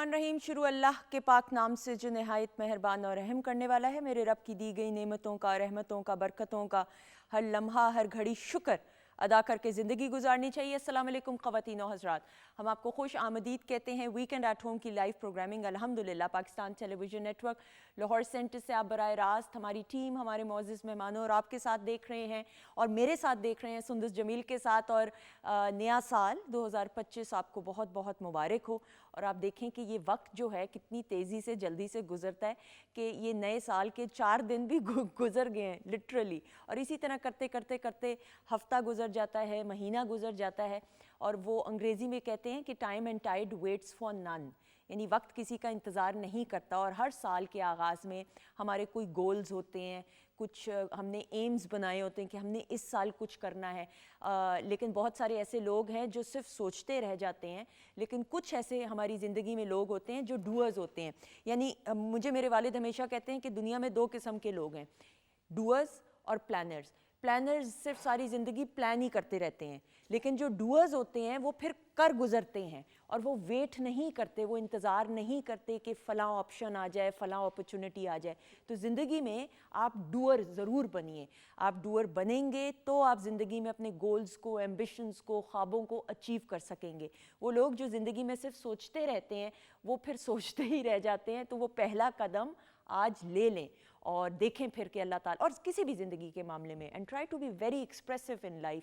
बिस्मिल्लाहिर्रहमानिर्रहीम। शुरू अल्लाह के पाक नाम से जो नहायत मेहरबान और रहम करने वाला है। मेरे रब की दी गई नेमतों का, रहमतों का, बरकतों का हर लम्हा हर घड़ी शुक्र अदा करके ज़िंदगी गुजारनी चाहिए। अस्सलाम वालेकुम ख़वातीन और हज़रात, हम आपको खुश आमदीद कहते हैं वीकेंड एट होम की लाइव प्रोग्रामिंग अल्हम्दुलिल्लाह Pakistan television network Lahore centre से आप बराह रास्त हमारी टीम, हमारे मोअज़्ज़िज़ मेहमानों और आपके साथ देख रहे हैं और मेरे साथ देख रहे हैं सुंदस जमील के साथ। और नया साल 2025 आपको बहुत बहुत मुबारक हो। और आप देखें कि ये वक्त जो है कितनी तेज़ी से जल्दी से गुजरता है कि ये नए साल के 4 दिन भी गुजर गए हैं लिटरली। और इसी तरह करते करते करते हफ्ता गुजर जाता है, महीना गुजर जाता है। और वो अंग्रेज़ी में कहते हैं कि time and tide waits for none, यानी वक्त किसी का इंतज़ार नहीं करता। और हर साल के आगाज़ में हमारे कोई गोल्स होते हैं, कुछ हमने एम्स बनाए होते हैं कि हमने इस साल कुछ करना है। लेकिन बहुत सारे ऐसे लोग हैं जो सिर्फ सोचते रह जाते हैं। लेकिन कुछ ऐसे हमारी ज़िंदगी में लोग होते हैं जो डूअर्स होते हैं। यानी मुझे मेरे वालिद हमेशा कहते हैं कि दुनिया में 2 किस्म के लोग हैं, डूअर्स और प्लानर्स। प्लानर्स सिर्फ सारी ज़िंदगी प्लान ही करते रहते हैं, लेकिन जो डूअर्स होते हैं वो फिर कर गुज़रते हैं और वो वेट नहीं करते, वो इंतज़ार नहीं करते कि फ़लाँ ऑप्शन आ जाए, फ़लाँ अपॉर्चुनिटी आ जाए। तो ज़िंदगी में आप डूअर ज़रूर बनिए। आप डूअर बनेंगे तो आप ज़िंदगी में अपने गोल्स को, एम्बिशंस को, ख्वाबों को अचीव कर सकेंगे। वो लोग जो ज़िंदगी में सिर्फ सोचते रहते हैं वो फिर सोचते ही रह जाते हैं। तो वो पहला कदम आज ले लें और देखें फिर कि अल्लाह ताला, और किसी भी ज़िंदगी के मामले में, and try to be very expressive in life.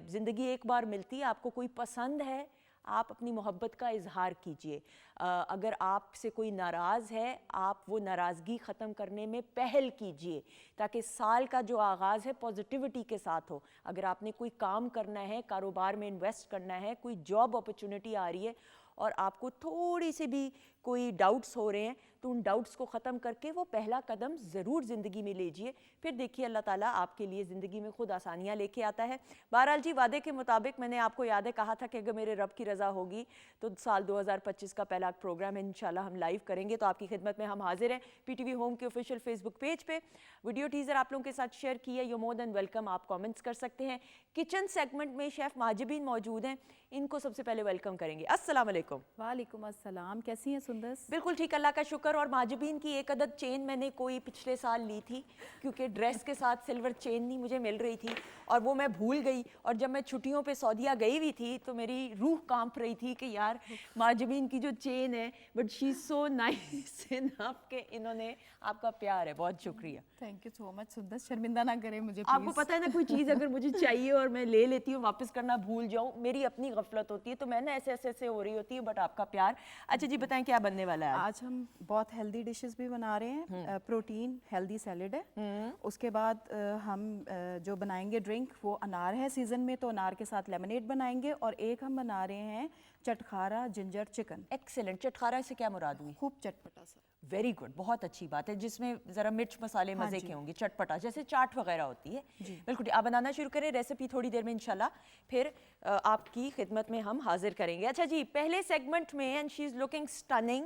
ज़िंदगी एक बार मिलती है, आपको कोई पसंद है आप अपनी मोहब्बत का इजहार कीजिए। अगर आपसे कोई नाराज़ है आप वो नाराज़गी ख़त्म करने में पहल कीजिए ताकि साल का जो आगाज़ है पॉजिटिविटी के साथ हो। अगर आपने कोई काम करना है, कारोबार में इन्वेस्ट करना है, कोई जॉब अपॉर्चुनिटी आ रही है और आपको थोड़ी सी भी कोई डाउट्स हो रहे हैं तो उन डाउट्स को ख़त्म करके वो पहला कदम ज़रूर ज़िंदगी में लीजिए। फिर देखिए अल्लाह ताला आपके लिए ज़िंदगी में खुद आसानियाँ लेके आता है। बहरहाल जी, वादे के मुताबिक मैंने आपको याद है कहा था कि अगर मेरे रब की रज़ा होगी तो साल 2025 का पहला प्रोग्राम इंशाल्लाह हम लाइव करेंगे। तो आपकी खिदमत में हम हाजिर हैं PTV होम के ऑफिशियल फेसबुक पेज पे। वीडियो टीज़र आप लोगों के साथ शेयर किया, यू मोर देन वेलकम। आप कमेंट्स कर सकते हैं। किचन सेगमेंट में शेफ़ माजिबीन मौजूद हैं, इनको सबसे पहले वेलकम करेंगे। अस्सलाम वालेकुम। वालेकुम अस्सलाम, कैसी हैं सुंदस? बिल्कुल ठीक, अल्लाह का शुक्र। और माजिबीन की एक अदद चेन मैंने कोई पिछले साल ली थी क्योंकि ड्रेस के साथ सिल्वर चेन नहीं मुझे मिल रही थी और वो मैं भूल गई। और जब मैं छुट्टियों पे सऊदीया गई हुई थी तो मेरी रूह कांप रही थी कि यार माजिबीन की जो चेन है, but she is so nice enough के इन्होंने, आपका प्यार है, बहुत शुक्रिया। Thank you so much Sundas, शर्मिंदा ना करें मुझे आपको पता है ना, कोई चीज़ अगर मुझे चाहिए और मैं ले लेती हूँ, वापस करना भूल जाऊँ, मेरी अपनी गफलत होती है, तो मैं ना ऐसे हो रही होती है, बट आपका प्यार। अच्छा जी, बताएं क्या बनने वाला है आज हम बहुत हेल्दी डिशेस भी बना रहे हैं। प्रोटीन हेल्दी सैलेड है। उसके बाद हम जो बनाएंगे ड्रिंक वो अनार है सीजन में, तो अनार के साथ लेमनेड बनाएंगे। और एक हम बना रहे हैं चटखारा जिंजर चिकन। एक्सेलेंट। चटखारा से क्या मुराद हुई? खूब चटपटा सा। वेरी गुड, बहुत अच्छी बात है, जिसमें ज़रा मिर्च मसाले हाँ मज़े जी। के होंगे, चटपटा जैसे चाट वगैरह होती है। जी। बिल्कुल, आप बनाना शुरू करें, रेसिपी थोड़ी देर में इंशाल्लाह फिर आपकी खिदमत में हम हाजिर करेंगे। अच्छा जी, पहले सेगमेंट में, and she is looking stunning,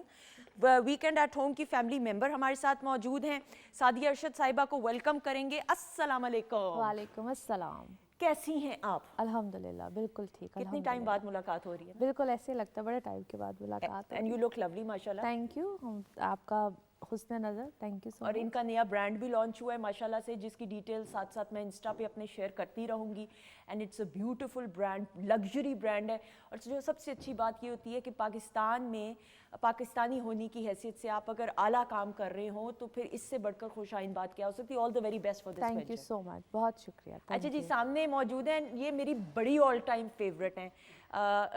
weekend at home की फैमिली मेंबर हमारे साथ मौजूद हैं। सादिया अरशद साहिबा को वेलकम करेंगे। अस्सलाम वालेकुम। वालेकुम अस्सलाम। कैसी हैं आप? अल्हम्दुलिल्लाह बिल्कुल ठीक। कितनी टाइम बाद मुलाकात हो रही है? बिल्कुल ऐसे लगता है बड़े टाइम के बाद मुलाकात। एंड यू लुक लवली माशाल्लाह। थैंक यू, आपका हुस्न नज़र, थैंक यू सो और मच। इनका नया ब्रांड भी लॉन्च हुआ है माशाल्लाह से, जिसकी डिटेल साथ साथ मैं इंस्टा पे अपने शेयर करती रहूँगी। And it's a beautiful brand, luxury brand है। और जो सबसे अच्छी बात ये होती है कि पाकिस्तान में पाकिस्तानी होने की हैसियत से आप अगर आला काम कर रहे हो तो फिर इससे बढ़कर खुशाइन बात क्या हो सकती है। All the very best for this thank you so much, बहुत शुक्रिया। अच्छा जी, सामने मौजूद हैं, ये मेरी बड़ी ऑल टाइम फेवरेट हैं।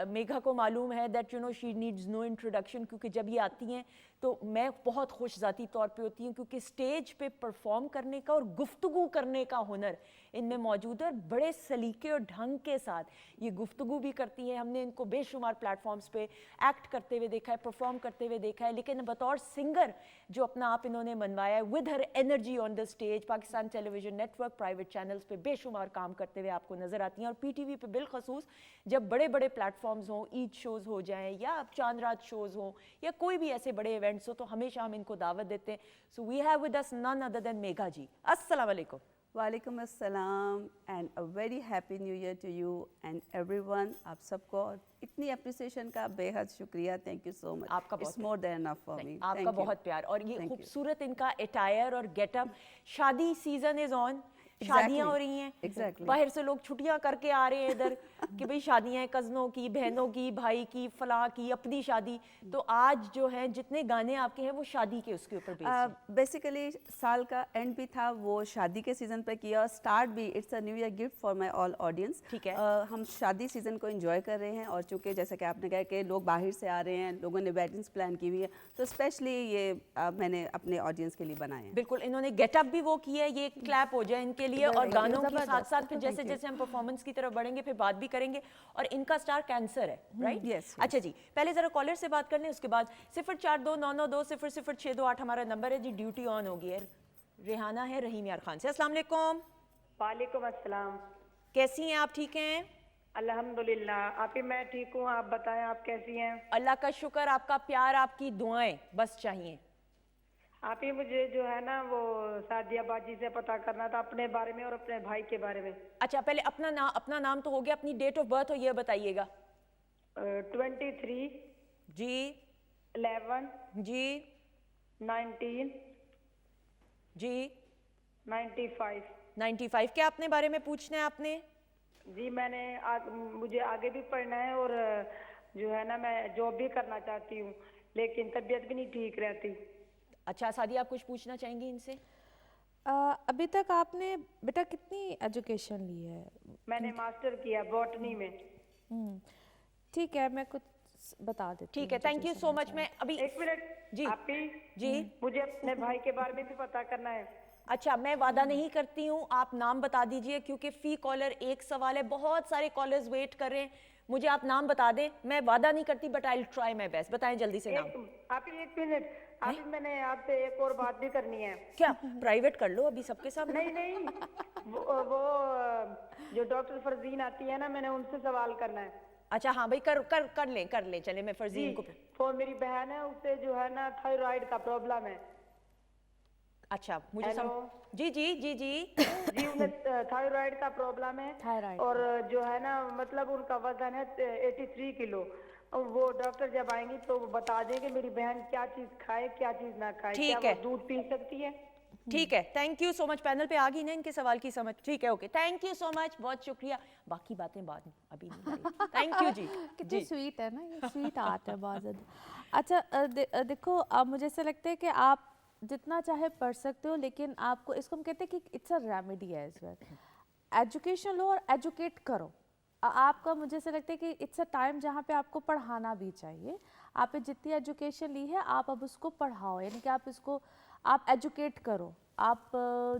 मेघा को मालूम है that you know she needs no introduction, क्योंकि जब ये आती हैं तो मैं बहुत खुश ज़ाती तौर पे होती हूँ क्योंकि स्टेज पे परफॉर्म करने का और गुफ्तगू करने का हुनर इनमें मौजूद है। और बड़े सलीके और ढंग के साथ ये गुफ्तगू भी करती हैं। हमने इनको बेशुमार प्लेटफॉर्म्स पे एक्ट करते हुए देखा है, परफॉर्म करते हुए देखा है, लेकिन बतौर सिंगर जो अपना आप इन्होंने मनवाया है with her energy on the stage, Pakistan television network private channels पे बेशुमार काम करते हुए आपको नजर आती हैं। और PTV पे बिलखसूस जब बड़े बड़े प्लेटफॉर्म्स हों, ईद शोज़ हो जाएं या चांद रात शोज़ हों या कोई भी ऐसे बड़े इवेंट्स हो, तो हमेशा हम इनको दावत देते हैं। So we have with us none other than Megha ji. अस्सलाम वालेकुम। وعلیکم السلام and a very happy new year to you and everyone. آپ سب کو اتنی اپریسیشن کا بے حد شکریہ. Thank you so much. آپ کا it's more then enough for me. آپ کا بہت پیار اور یہ خوبصورت ان کا اٹائر اور گیٹ اپ. شادی سیزن از آن. شادیاں ہو رہی ہیں, باہر سے لوگ چھٹیاں کر کے آ رہے ہیں ادھر کہ بھئی شادیاں ہیں, کزنوں کی, بہنوں کی, بھائی کی, فلاں کی, اپنی شادی. تو آج جو ہیں جتنے گانے آپ کے ہیں وہ شادی کے اس کے اوپر بیس ہیں. بیسیکلی سال کا اینڈ بھی تھا, وہ شادی کے سیزن پہ کیا, اور اسٹارٹ بھی. It's a new year gift for my all audience. ٹھیک ہے, ہم شادی سیزن کو انجوائے کر رہے ہیں, اور چونکہ جیسا کہ آپ نے کہا کہ لوگ باہر سے آ رہے ہیں, لوگوں نے ویڈنگس پلان کی ہوئی ہے, تو اسپیشلی یہ میں نے اپنے آڈینس کے لیے بنائے ہیں. بالکل انہوں نے گیٹ اپ بھی وہ کیا ہے, یہ کلیپ ہو جائے ان کے لیے. اور گانوں کے ساتھ ساتھ پھر جیسے جیسے ہم پرفارمنس کی طرف بڑھیں گے پھر بات بھی کریں گے. اور ان کا سٹار کینسر ہے, رائٹ؟ اچھا جی, پہلے ذرا کالر سے بات کر لیں, اس کے بعد 042992000628 ہمارا نمبر ہے جی. ڈیوٹی آن ہوگی ہے. ریحانہ ہے رحیم یار خان سے. السلام علیکم. وعلیکم السلام. کیسی ہیں آپ؟ ٹھیک ہیں الحمدللہ. آپ ہی میں ٹھیک ہوں, آپ بتائیں آپ کیسی ہیں؟ اللہ کا شکر, آپ کا پیار, آپ کی دعائیں بس چاہیے. آپ ہی مجھے جو ہے نا وہ سعدیہ باجی سے پتہ کرنا تھا اپنے بارے میں اور اپنے بھائی کے بارے میں. اچھا پہلے اپنا نام تو ہو گیا, اپنی ڈیٹ آف برتھ ہو یہ بتائیے گا. 23 جی 11 جی 19 جی 95. 95. کیا اپنے بارے میں پوچھنا ہے آپ نے؟ جی میں نے مجھے آگے بھی پڑھنا ہے, اور جو ہے نا میں جاب بھی کرنا چاہتی ہوں, لیکن طبیعت بھی نہیں ٹھیک رہتی. اچھا سعدیہ آپ کچھ پوچھنا چاہیں گی ان سے؟ ابھی تک آپ نے بیٹا کتنی ایجوکیشن لی ہے؟ میں نے ماسٹر کیا باٹنی میں. ٹھیک ہے, میں کچھ بتا دیتی ہوں. ٹھیک ہے, تھینک یو سو مچ. میں ابھی ایک منٹ. جی آپ ہی جی مجھے اپنے بھائی کے بارے میں بھی پتہ کرنا ہے. اچھا میں وعدہ نہیں کرتی ہوں, آپ نام بتا دیجئے کیونکہ فی کالر ایک سوال ہے, بہت سارے کالرز ویٹ کر رہے ہیں. مجھے آپ نام بتا دیں, میں وعدہ نہیں کرتی but I will try my best. بتائیں جلدی سے نام. آپ ہی ایک منٹ, آپ ہی میں نے آپ سے ایک اور بات بھی کرنی ہے. کیا پرائیویٹ کر لو ابھی سب کے سامنے؟ نہیں وہ جو ڈاکٹر فرزین آتی ہے نا, میں نے ان سے سوال کرنا ہے. اچھا ہاں بھائی کر لیں چلیں. میں فرزین کو وہ میری بہن ہے, اسے جو ہے نا تھائرائیڈ کا پرابلم ہے. اچھا مجھے جی جی انہیں تھائرائیڈ کا پرابلم ہے, اور جو ہے نا مطلب ان کا وزن ہے 83 کلو. وہ ڈاکٹر جب آئیں گی تو وہ بتا دیں کہ میری بہن کیا چیز کھائے کیا چیز نہ کھائے. کیا وہ دودھ پی سکتی ہے؟ ٹھیک ہے, thank you so much. Panel پہ آ گئی نا ان کے سوال کی سمجھ. ٹھیک ہے, اوکے, تھینک یو سو مچ, بہت شکریہ. باقی باتیں بعد میں, ابھی نہیں. تھینک یو جی. کتنی سویٹ ہے نا یہ, سویٹ آرٹ ہے بہت زیادہ. اچھا دیکھو اب مجھے ایسا لگتا ہے کہ آپ جتنا چاہے پڑھ سکتے ہو, لیکن آپ کو اس کو ہم کہتے ہیں کہ اٹس اے ریمیڈی ہے اس وقت. ایجوکیشن لو اور ایجوکیٹ کرو. آپ کا مجھے ایسا لگتا ہے کہ اٹس اے ٹائم جہاں پہ آپ کو پڑھانا بھی چاہیے. آپ نے جتنی ایجوکیشن لی ہے آپ اب اس کو پڑھاؤ, یعنی کہ آپ ایجوکیٹ کرو. آپ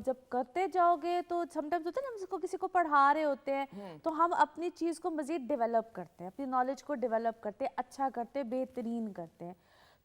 جب کرتے جاؤ گے تو سم ٹائمز ہوتا ہے نا, ہم کسی کو پڑھا رہے ہوتے ہیں تو ہم اپنی چیز کو مزید ڈیولپ کرتے ہیں, اپنی نالج کو ڈیولپ کرتے ہیں, اچھا کرتے ہیں, بہترین کرتے ہیں.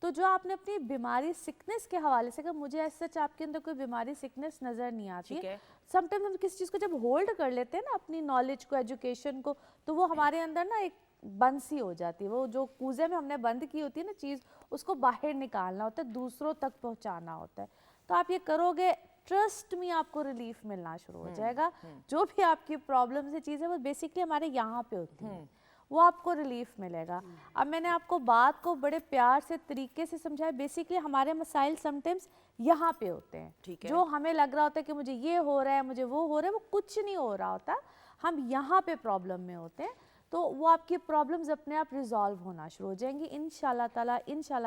تو جو آپ نے اپنی بیماری سکنس کے حوالے سے, کہ مجھے ایسا آپ کے اندر کوئی بیماری سکنس نظر نہیں آتی ہے. سم ٹائم ہم کسی چیز کو جب ہولڈ کر لیتے ہیں نا, اپنی نالج کو, ایجوکیشن کو, تو وہ ہمارے اندر نا ایک بند سی ہو جاتی ہے. وہ جو کوزے میں ہم نے بند کی ہوتی ہے نا چیز, اس کو باہر نکالنا ہوتا ہے, دوسروں تک پہنچانا ہوتا ہے. تو آپ یہ کرو گے, ٹرسٹ میں آپ کو ریلیف ملنا شروع ہو جائے گا. جو بھی آپ کی پرابلم سے چیزیں وہ بیسکلی ہمارے یہاں پہ ہوتی ہیں, وہ آپ کو ریلیف ملے گا. اب میں نے آپ کو بات کو بڑے پیار سے طریقے سے سمجھایا. بیسکلی ہمارے مسائل سم ٹائمز یہاں پہ ہوتے ہیں, جو ہمیں لگ رہا ہوتا ہے کہ مجھے یہ ہو رہا ہے, مجھے وہ ہو رہا ہے, وہ کچھ نہیں ہو رہا ہوتا, ہم یہاں پہ پرابلم میں ہوتے ہیں. تو وہ آپ کی پرابلمز اپنے آپ ریزالو ہونا شروع ہو جائیں گی انشاءاللہ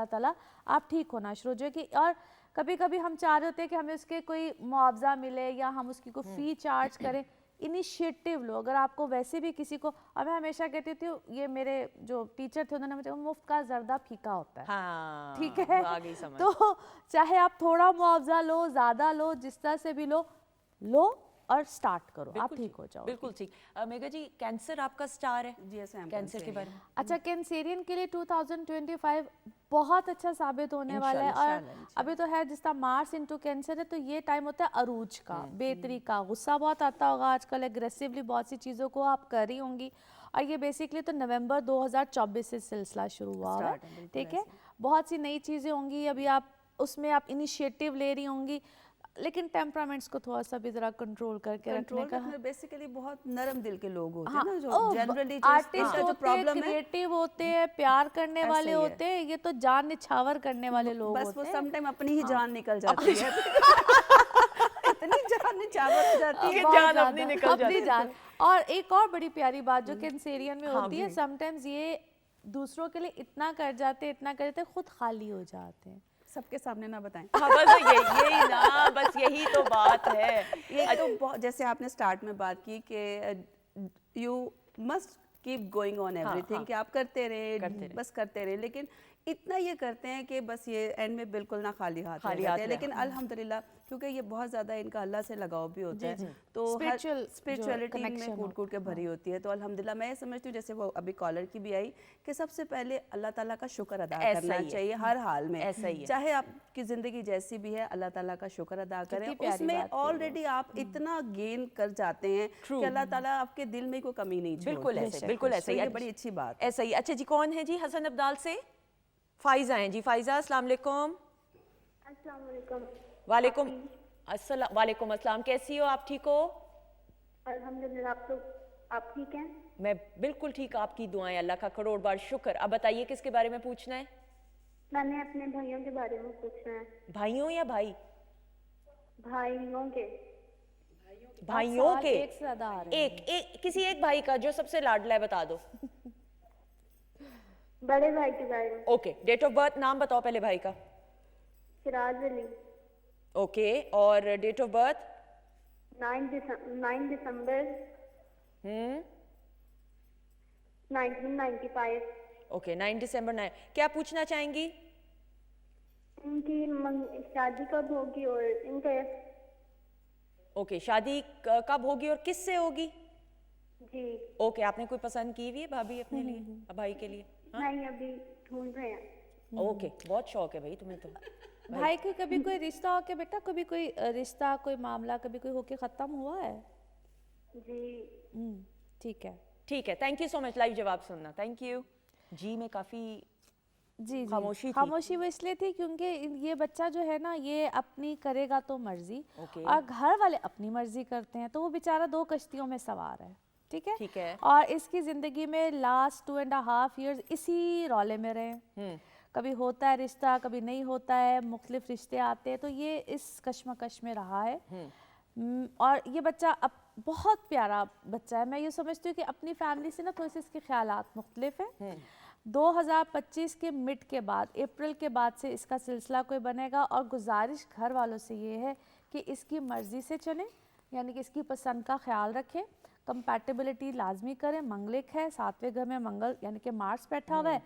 تعالیٰ آپ ٹھیک ہونا شروع ہو جائے گی. اور کبھی کبھی ہم چاہ رہے ہوتے ہیں کہ ہمیں اس کے کوئی معاوضہ ملے یا ہم اس کی کوئی فی چارج کریں. انیشیٹو لو. اگر آپ کو ویسے بھی کسی کو, اب میں ہمیشہ کہتی تھی, یہ میرے جو ٹیچر تھے انہوں نے مجھے, مفت کا زردہ پھیکا ہوتا ہے, ٹھیک ہے, تو چاہے آپ تھوڑا معاوضہ لو, زیادہ لو, جس طرح سے بھی لو اور سٹارٹ کرو, آپ ٹھیک ہو جاؤ. بالکل ٹھیک. میگا جی کینسر آپ کا سٹار ہے, کینسر کے بارے میں. اچھا کینسیرین کے لیے 2025 بہت اچھا ثابت ہونے والا ہے. اور ابھی تو ہے جس طرح مارس انٹو کینسر ہے, تو یہ ٹائم ہوتا ہے عروج کا, بہتری کا. غصہ بہت آتا ہوگا آج کل, ایگریسیولی بہت سی چیزوں کو آپ کر رہی ہوں گی, اور یہ بیسکلی تو نومبر 2024 سے سلسلہ شروع ہوا ہے, ٹھیک ہے. بہت سی نئی چیزیں ہوں گی, ابھی آپ اس میں آپ انیشیٹو لے رہی ہوں گی. लेकिन टेम्परामेंट्स को थोड़ा सा भी जरा कंट्रोल करके रखने कंट्रोल का। रखना बेसिकली बहुत नरम दिल के लोग होते हाँ, हैं ना, जो जनरली आर्टिस्ट जो होते हैं, प्रॉब्लम है क्रिएटिव होते हैं, प्यार करने वाले ही है। होते हैं, ये तो जान निछावर करने वाले लोग बस होते वो हैं। सम टाइम अपनी ही जान निकल जाती है इतनी जान निछावर हो जाती है। बहुत जान ज़्यादा, अपनी निकल जाती अपनी है। जान। और एक और बड़ी प्यारी बात जो कैंसेरियन में होती है, समटाइम्स ये दूसरों के लिए इतना कर जाते खुद खाली हो जाते हैं। सबके सामने ना बताएं। हाँ बस यही ना, बस यही तो बात है। ये तो बहुत, जैसे आपने स्टार्ट में बात की कि you must keep going on everything, कि आप करते रहे बस करते रहे, लेकिन इतना ये करते हैं कि बस ये एंड में बिल्कुल ना खाली हाथ रह जाते हैं। लेकिन अल्हम्दुलिल्लाह क्योंकि ये बहुत ज़्यादा इनका अल्लाह से लगाव भी होता है, तो स्पिरिचुअलिटी में कूट कूट के भरी होती है। तो अल्हम्दुलिल्लाह मैं समझती हूँ, जैसे वो अभी कॉलर की भी आई, कि सबसे पहले अल्लाह ताला का शुक्र अदा करना चाहिए हर हाल में। ऐसा ही है। चाहे आपकी ज़िंदगी जैसी भी है, अल्लाह ताला का शुक्र अदा करें। उसमें ऑलरेडी आप इतना गेन कर जाते हैं कि अल्लाह ताला आपके दिल में कोई कमी नहीं छोड़ता। बिल्कुल ऐसे ही, ये बड़ी अच्छी बात। ऐसा ही। अच्छा जी, कौन है जी? हसन अब्दाल से फाइजा हैं जी। फाइजा, अस्सलाम वालेकुम। वालेकुम अस्सलाम। वालेकुम अस्सलाम। कैसी हो आप? ठीक हो? अल्हम्दुलिल्लाह। आप ठीक हैं? मैं बिल्कुल ठीक, आपकी दुआएं, अल्लाह का करोड़ बार शुक्र। अब बताइए किसके बारे में पूछना है? मैंने अपने भाइयों के बारे में पूछना है। भाइयों या भाई? भाइयों के। भाइयों के? एक से ज्यादा आ रहे हैं। एक किसी एक भाई का जो सबसे लाडला है, बता दो। बड़े भाई के बारे में। ओके, डेट ऑफ बर्थ नाम बताओ पहले भाई का। सिराज अली। ओके, और डेट ऑफ बर्थ? 9 दिसंबर 1995। ओके, 9 दिसंबर 9। क्या पूछना चाहेंगी? इनकी शादी कब होगी और इनका। ओके, शादी कब होगी और किससे होगी? जी। ओके, आपने कोई पसंद की हुई है भाभी अपने लिए, भाई के लिए? नहीं, अभी ढूंढ रहे हैं। ओके, बहुत शौक है भाई तुम्हें तो। भाई के कभी कोई रिश्ता होके बेटा, कभी कोई रिश्ता, कोई मामला कभी कोई होके खत्म हुआ है? जी। ठीक है, ठीक है, thank you so much live जवाब सुनना, थैंक यू जी। मैं काफ़ी जी खामोशी थी। खामोशी वो इसलिए थी क्योंकि ये बच्चा जो है ना, ये अपनी करेगा तो मर्जी, ओके। और घर वाले अपनी मर्जी करते हैं, तो वो बेचारा दो कश्तियों में सवार है। ठीक है, ठीक है। और इसकी ज़िंदगी में लास्ट 2.5 years इसी रौले में रहे। कभी होता है रिश्ता, कभी नहीं होता है, मुख्तलिफ रिश्ते आते हैं, तो ये इस कश्मकश में रहा है। और ये बच्चा अब बहुत प्यारा बच्चा है। मैं ये समझती हूँ कि अपनी फैमिली से ना थोड़े से इसके ख्यालात मुख्तलिफ हैं। 2025 के मिड के बाद, अप्रैल के बाद से इसका सिलसिला कोई बनेगा, और गुजारिश घर वालों से ये है कि इसकी मर्ज़ी से चलें, यानी कि इसकी पसंद का ख्याल रखें, कंपैटिबिलिटी लाजमी करें। मंगलिक है, 7वें घर में मंगल यानी कि मार्स बैठा हुआ है,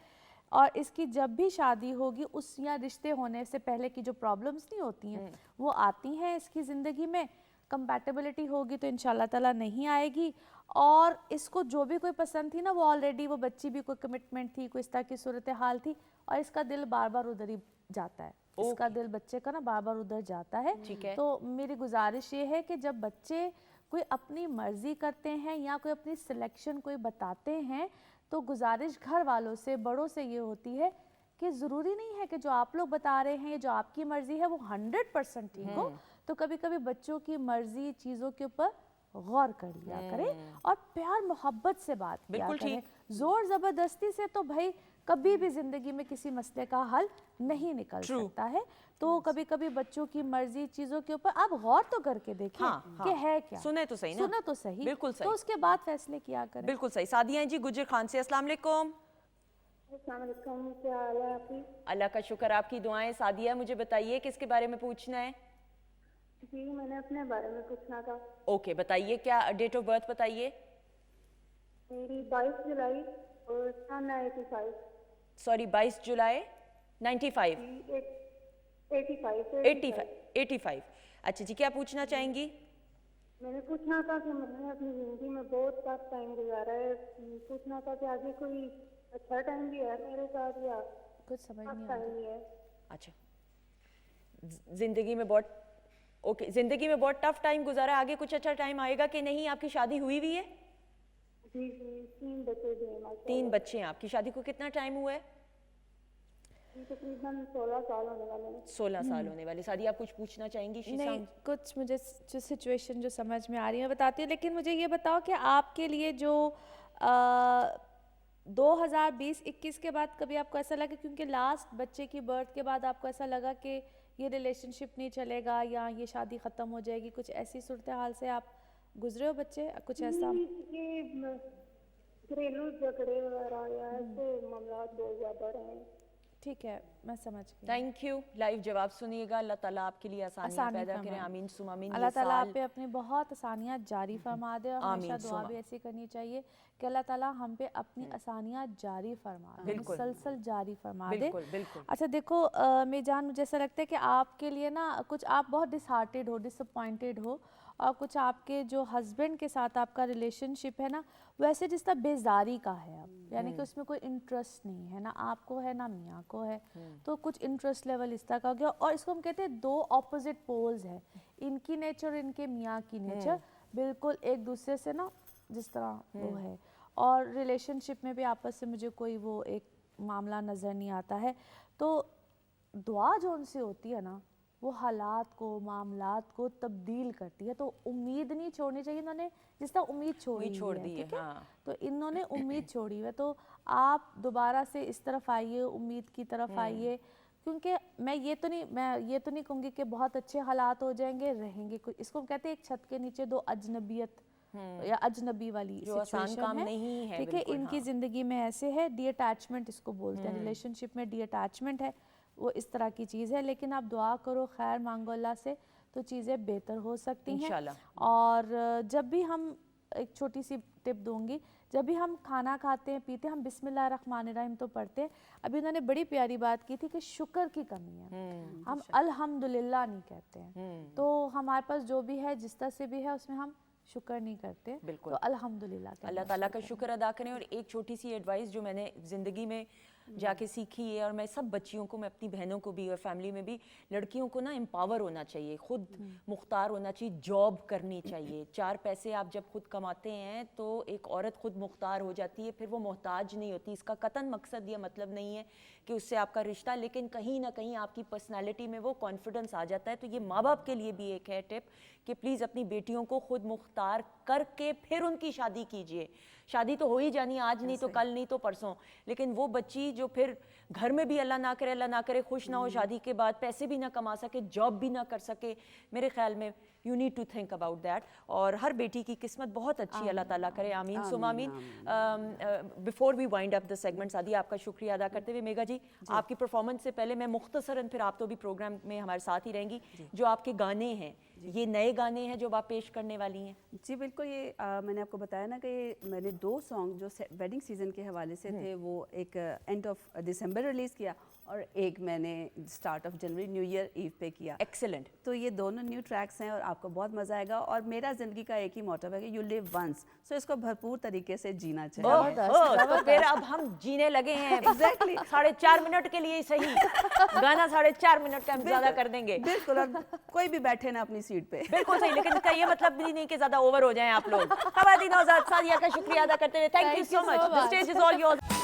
और इसकी जब भी शादी होगी उस या रिश्ते होने से पहले की जो प्रॉब्लम्स नहीं होती हैं वो आती हैं इसकी ज़िंदगी में। कंपैटिबिलिटी होगी तो इंशाल्लाह ताला नहीं आएगी, और इसको जो भी कोई पसंद थी ना, वो ऑलरेडी वो बच्ची भी कोई कमिटमेंट थी, कोई इस तरह की सूरत हाल थी, और इसका दिल बार बार उधर ही जाता है। इसका दिल बच्चे का ना बार बार उधर जाता है। ठीक है। तो मेरी गुजारिश ये है कि जब बच्चे कोई अपनी मर्जी करते हैं या कोई अपनी सिलेक्शन कोई बताते हैं, तो गुजारिश घर वालों से, बड़ों से ये होती है कि ज़रूरी नहीं है कि जो आप लोग बता रहे हैं, जो आपकी मर्ज़ी है वो 100% ठीक हो। तो कभी कभी बच्चों की मर्ज़ी चीज़ों के ऊपर गौर कर लिया करें, और प्यार मोहब्बत से बात किया करें। ज़ोर ज़बरदस्ती से तो भाई कभी भी ज़िंदगी में किसी मसले का हल नहीं निकल सकता है। तो कभी कभी बच्चों की मर्जी चीज़ों के ऊपर आप गौर तो करके देखें कि है क्या, सुने तो सही ना, सुनो तो सही, बिल्कुल सही, तो उसके बाद फैसले किया करें। बिल्कुल सही। सादिया जी गुजर खान से, अस्सलाम वालेकुम। अस्सलाम वालेकुम, क्या हाल है आपकी? अल्लाह का शुक्र, आपकी दुआएं। सादिया, मुझे बताइए किसके बारे में पूछना है? जी, मैंने अपने बारे में पूछना था। ओके, बताइए, क्या डेट ऑफ बर्थ बताइए? मेरी 22 जुलाई और सन 85। सॉरी, 22 जुलाई 95। 85। अच्छा जी, क्या पूछना चाहेंगी? मैंने पूछना था कि मैंने अपनी ज़िंदगी में बहुत टफ टाइम गुजारा है। पूछना था कि आगे कोई अच्छा टाइम भी है मेरे साथ या कुछ समझ टफ नहीं टाइम भी है। अच्छा, जिंदगी में बहुत जिंदगी में बहुत टफ टाइम गुजारा है, आगे कुछ अच्छा टाइम आएगा कि नहीं? आपकी शादी हुई भी है? जी जी, 3 बच्चे भी हैं माशाल्लाह। 3 बच्चे हैं आपकी। शादी को कितना टाइम हुआ है? तकरीबन 16 साल होने वाले हैं। 16 साल होने वाले। सादी आप कुछ पूछना चाहेंगी? नहीं, कुछ मुझे जो सिचुएशन जो समझ में आ रही है बताती हूँ, लेकिन मुझे ये बताओ कि आपके लिए जो 2020-21 के बाद कभी आपको ऐसा लगा, क्योंकि लास्ट बच्चे की बर्थ के बाद आपको ऐसा लगा कि ये रिलेशनशिप नहीं चलेगा या ये शादी ख़त्म हो जाएगी, कुछ ऐसी सूरत हाल से आप गुजरे हो बच्चे, कुछ ऐसा? ये घरेलू झगड़े वगैरह या ऐसे मामला बहुत ज़्यादा रहे हैं। ठीक है, मैं समझ गई। Thank you. लाइव जवाब सुनिएगा। अल्लाह ताला आपके लिए आसानियां पैदा करें। आमीन सुम आमीन। अल्लाह ताला आप पे अपनी बहुत आसानियां जारी फरमा दे, और हमेशा दुआ भी ऐसी करनी चाहिए कि अल्लाह ताला हम पे अपनी आसानियां जारी फरमा दे, मुसलसल जारी फरमा दे। बिल्कुल। अच्छा देखो मेजान, मुझे ऐसा लगता है कि आपके लिए ना कुछ आप बहुत डिसहार्टेड हो, डिसअपॉइंटेड हो, और कुछ आपके जो हस्बैंड के साथ आपका रिलेशनशिप है ना, वैसे रिश्ता बेजारी का है अब, यानी कि उसमें कोई इंटरेस्ट नहीं है, ना आपको है ना मियाँ को है, तो कुछ इंटरेस्ट लेवल इस तरह का हो गया। और इसको हम कहते हैं दो ऑपोजिट पोल्स हैं, इनकी नेचर और इनके मियाँ की नेचर बिल्कुल एक दूसरे से ना जिस तरह वो है, और रिलेशनशिप में भी आपस से मुझे कोई वो एक मामला नज़र नहीं आता है। तो दुआ जो उनसे होती है ना, वो हालात को, मामलात को तब्दील करती है। तो उम्मीद नहीं छोड़नी चाहिए, इन्होंने जिस तरह उम्मीद छोड़ दी है, ठीक है? तो इन्होंने उम्मीद छोड़ी है, तो आप दोबारा से इस तरफ आइए, उम्मीद की तरफ आइए, क्योंकि मैं ये तो नहीं कहूँगी कि बहुत अच्छे हालात हो जाएंगे, रहेंगे कोई, इसको हम कहते हैं एक छत के नीचे दो अजनबियत या अजनबी वाली सिचुएशन है, ठीक है? इनकी ज़िंदगी में ऐसे है, डी अटैचमेंट इसको बोलते हैं, रिलेशनशिप में डी अटैचमेंट है, वो इस तरह की चीज़ है। लेकिन आप दुआ करो, खैर मांगो अल्लाह से, तो चीज़ें बेहतर हो सकती हैं इंशाल्लाह। और जब भी हम, एक छोटी सी टिप दूंगी, जब भी हम खाना खाते हैं पीते हैं, हम बिस्मिल्लाह रहमान रहीम तो पढ़ते हैं। अभी उन्होंने बड़ी प्यारी बात की थी कि शुक्र की कमी है, हम अल्हम्दुलिल्लाह नहीं कहते हैं। तो हमारे पास जो भी है, जिस तरह से भी है, उसमें हम शुक्र नहीं करते, बिल्कुल, तो अल्हम्दुलिल्लाह, अल्लाह ताला का शुक्र अदा करें। और एक छोटी सी एडवाइस जो मैंने ज़िंदगी में जाके सीखी है, और मैं सब बच्चियों को, मैं अपनी बहनों को भी और फैमिली में भी, लड़कियों को ना एम्पावर होना चाहिए, खुद मुख्तार होना चाहिए, जॉब करनी चाहिए। 4 पैसे आप जब खुद कमाते हैं तो एक औरत खुद मुख्तार हो जाती है, फिर वो मोहताज नहीं होती। इसका कतन मकसद या मतलब नहीं है कि उससे आपका रिश्ता, लेकिन कहीं ना कहीं आपकी पर्सनालिटी में वो कॉन्फिडेंस आ जाता है। तो ये माँ बाप के लिए भी एक है टिप कि प्लीज़ अपनी बेटियों को खुद मुख्तार करके फिर उनकी शादी कीजिए। शादी तो हो ही जानी, आज नहीं तो कल, नहीं तो परसों, लेकिन वो बच्ची जो फिर घर में भी अल्लाह ना करे खुश ना हो, शादी के बाद पैसे भी ना कमा सके, जॉब भी ना कर सके, मेरे ख्याल में you need to think about that. और हर बेटी की किस्मत बहुत अच्छी, अल्लाह ताला करे, आमीन सुम आमीन। Before we wind up the segment, Saadi आपका शुक्रिया अदा करते हुए, मेघा जी आपकी परफॉर्मेंस से पहले मैं मुख्तसरन, फिर आप तो भी प्रोग्राम में हमारे साथ ही रहेंगी, जो आपके गाने हैं, ये नए गाने हैं जो आप पेश करने वाली हैं? जी बिल्कुल, ये मैंने आपको बताया ना कि मैंने 2 सॉन्ग जो वेडिंग सीजन के हवाले से थे, वो एक एंड ऑफ दिसंबर रिलीज़ किया, और एक मैंने स्टार्ट ऑफ जनवरी न्यू ईयर ईव पे किया। एक्सेलेंट। तो ये दोनों न्यू ट्रैक्स हैं और आपको बहुत मज़ा आएगा। और मेरा ज़िंदगी का एक ही मोटिव है कि यू लिव वंस, सो इसको भरपूर तरीके से जीना चाहिए। तो फिर अब हम जीने लगे हैं। एग्जैक्टली 4.5 मिनट के लिए सही गाना, 4.5 मिनट का हम ज़्यादा कर देंगे। बिल्कुल, और कोई भी बैठे ना अपनी सीट पे। बिल्कुल सही, लेकिन इसका ये मतलब भी नहीं कि ज़्यादा ओवर हो जाएं आप लोग। खवातीन नौज़ाद, सादिया का शुक्रिया अदा करते हुए, thank you so much, the stage is all yours.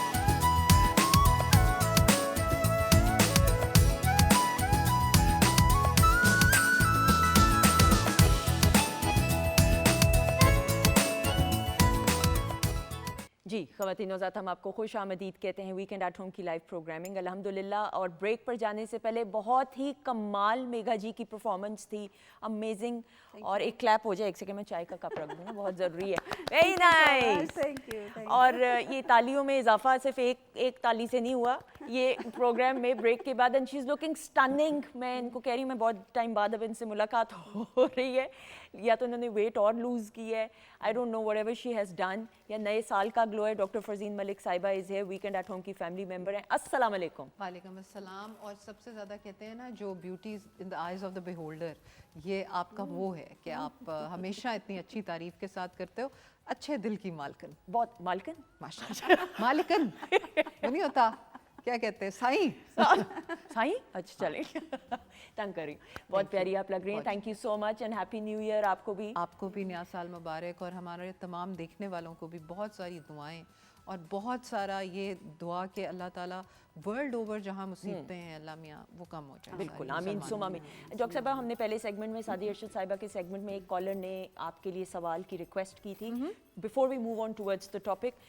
जी ख़वातीन नौज़ात, हम आपको खुश आमदीद कहते हैं वीकेंड एट होम की लाइव प्रोग्रामिंग, अल्हम्दुलिल्लाह। और ब्रेक पर जाने से पहले बहुत ही कमाल मेघा जी की परफॉर्मेंस थी, अमेजिंग। और एक क्लैप हो जाए, एक सेकंड में चाय का कप रख दूँ, बहुत ज़रूरी है। Very nice, thank you. और ये तालियों में इजाफा सिर्फ एक ताली से नहीं हुआ, ये प्रोग्राम में ब्रेक के बाद, and she is looking stunning. मैं इनको कह रही हूँ, मैं बहुत टाइम बाद अब इनसे मुलाकात हो रही है, या तो उन्होंने वेट और लूज़ की है, I don't know, whatever she has done, या नए साल का ग्लो है। डॉक्टर फरजीन मलिक साहिबा is here, weekend at home की फैमिली मेंबर हैं। अस्सलाम वालेकुम। वालेकुम अस्सलाम। और सबसे ज़्यादा कहते हैं ना, जो beauty in the eyes of the beholder, ये आपका वो है कि आप हमेशा इतनी अच्छी तारीफ के साथ करते हो। अच्छे दिल की मालकिन, बहुत मालकिन, माशाल्लाह। मालिकन वो नहीं होता, क्या कहते हैं, साईं। साईं, अच्छा चलें। तंग करी, बहुत प्यारी आप लग रही हैं, thank you so much, and happy new year आपको भी। आपको भी नया साल मुबारक, और हमारे तमाम देखने वालों को भी बहुत सारी दुआएं اور بہت سارا یہ دعا کہ اللہ تعالیٰ ورلڈ اوور جہاں مصیبتیں ہیں اللہ میاں وہ کم ہو جائیں. بالکل آمین ثم آمین. ڈاکٹر صاحبہ ہم نے پہلے سیگمنٹ میں سعدیہ ارشد صاحبہ کے سیگمنٹ میں ایک کالر نے آپ کے لیے سوال کی ریکویسٹ کی تھی. Before we move on towards the topic,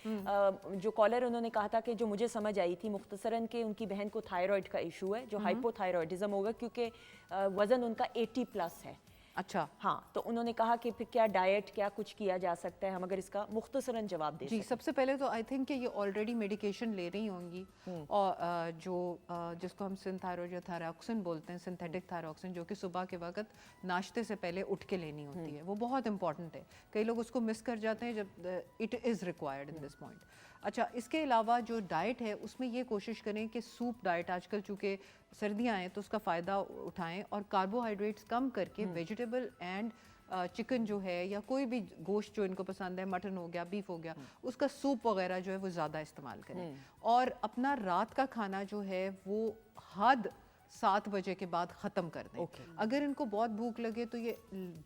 جو کالر انہوں نے کہا تھا کہ جو مجھے سمجھ آئی تھی مختصراً کہ ان کی بہن کو تھائرائڈ کا ایشو ہے جو ہائپو تھائرائڈزم ہوگا کیونکہ وزن ان کا 80+ ہے. اچھا ہاں, تو انہوں نے کہا کہ پھر کیا ڈائٹ کیا کچھ کیا جا سکتا ہے, ہم اگر اس کا مختصراً جواب دیں. جی سب سے پہلے تو آئی تھنک کہ یہ آلریڈی میڈیکیشن لے رہی ہوں گی, اور جو جس کو ہم سنتھائرائڈ یا تھائراکسن بولتے ہیں, سنتھیٹک تھائراکسن, جو کہ صبح کے وقت ناشتے سے پہلے اٹھ کے لینی ہوتی ہے, وہ بہت امپورٹنٹ ہے. کئی لوگ اس کو مس کر جاتے ہیں جب it is required in this point. اچھا, اس کے علاوہ جو ڈائٹ ہے اس میں یہ کوشش کریں کہ سوپ ڈائٹ, آج کل چونکہ سردیاں ہیں تو اس کا فائدہ اٹھائیں, اور کاربوہائیڈریٹس کم کر کے ویجیٹیبل اینڈ چکن جو ہے یا کوئی بھی گوشت جو ان کو پسند ہے, مٹن ہو گیا, بیف ہو گیا, اس کا سوپ وغیرہ جو ہے وہ زیادہ استعمال کریں. اور اپنا رات کا کھانا جو ہے وہ حد 7 بجے کے بعد ختم کر دیں. اگر ان کو بہت بھوک لگے تو یہ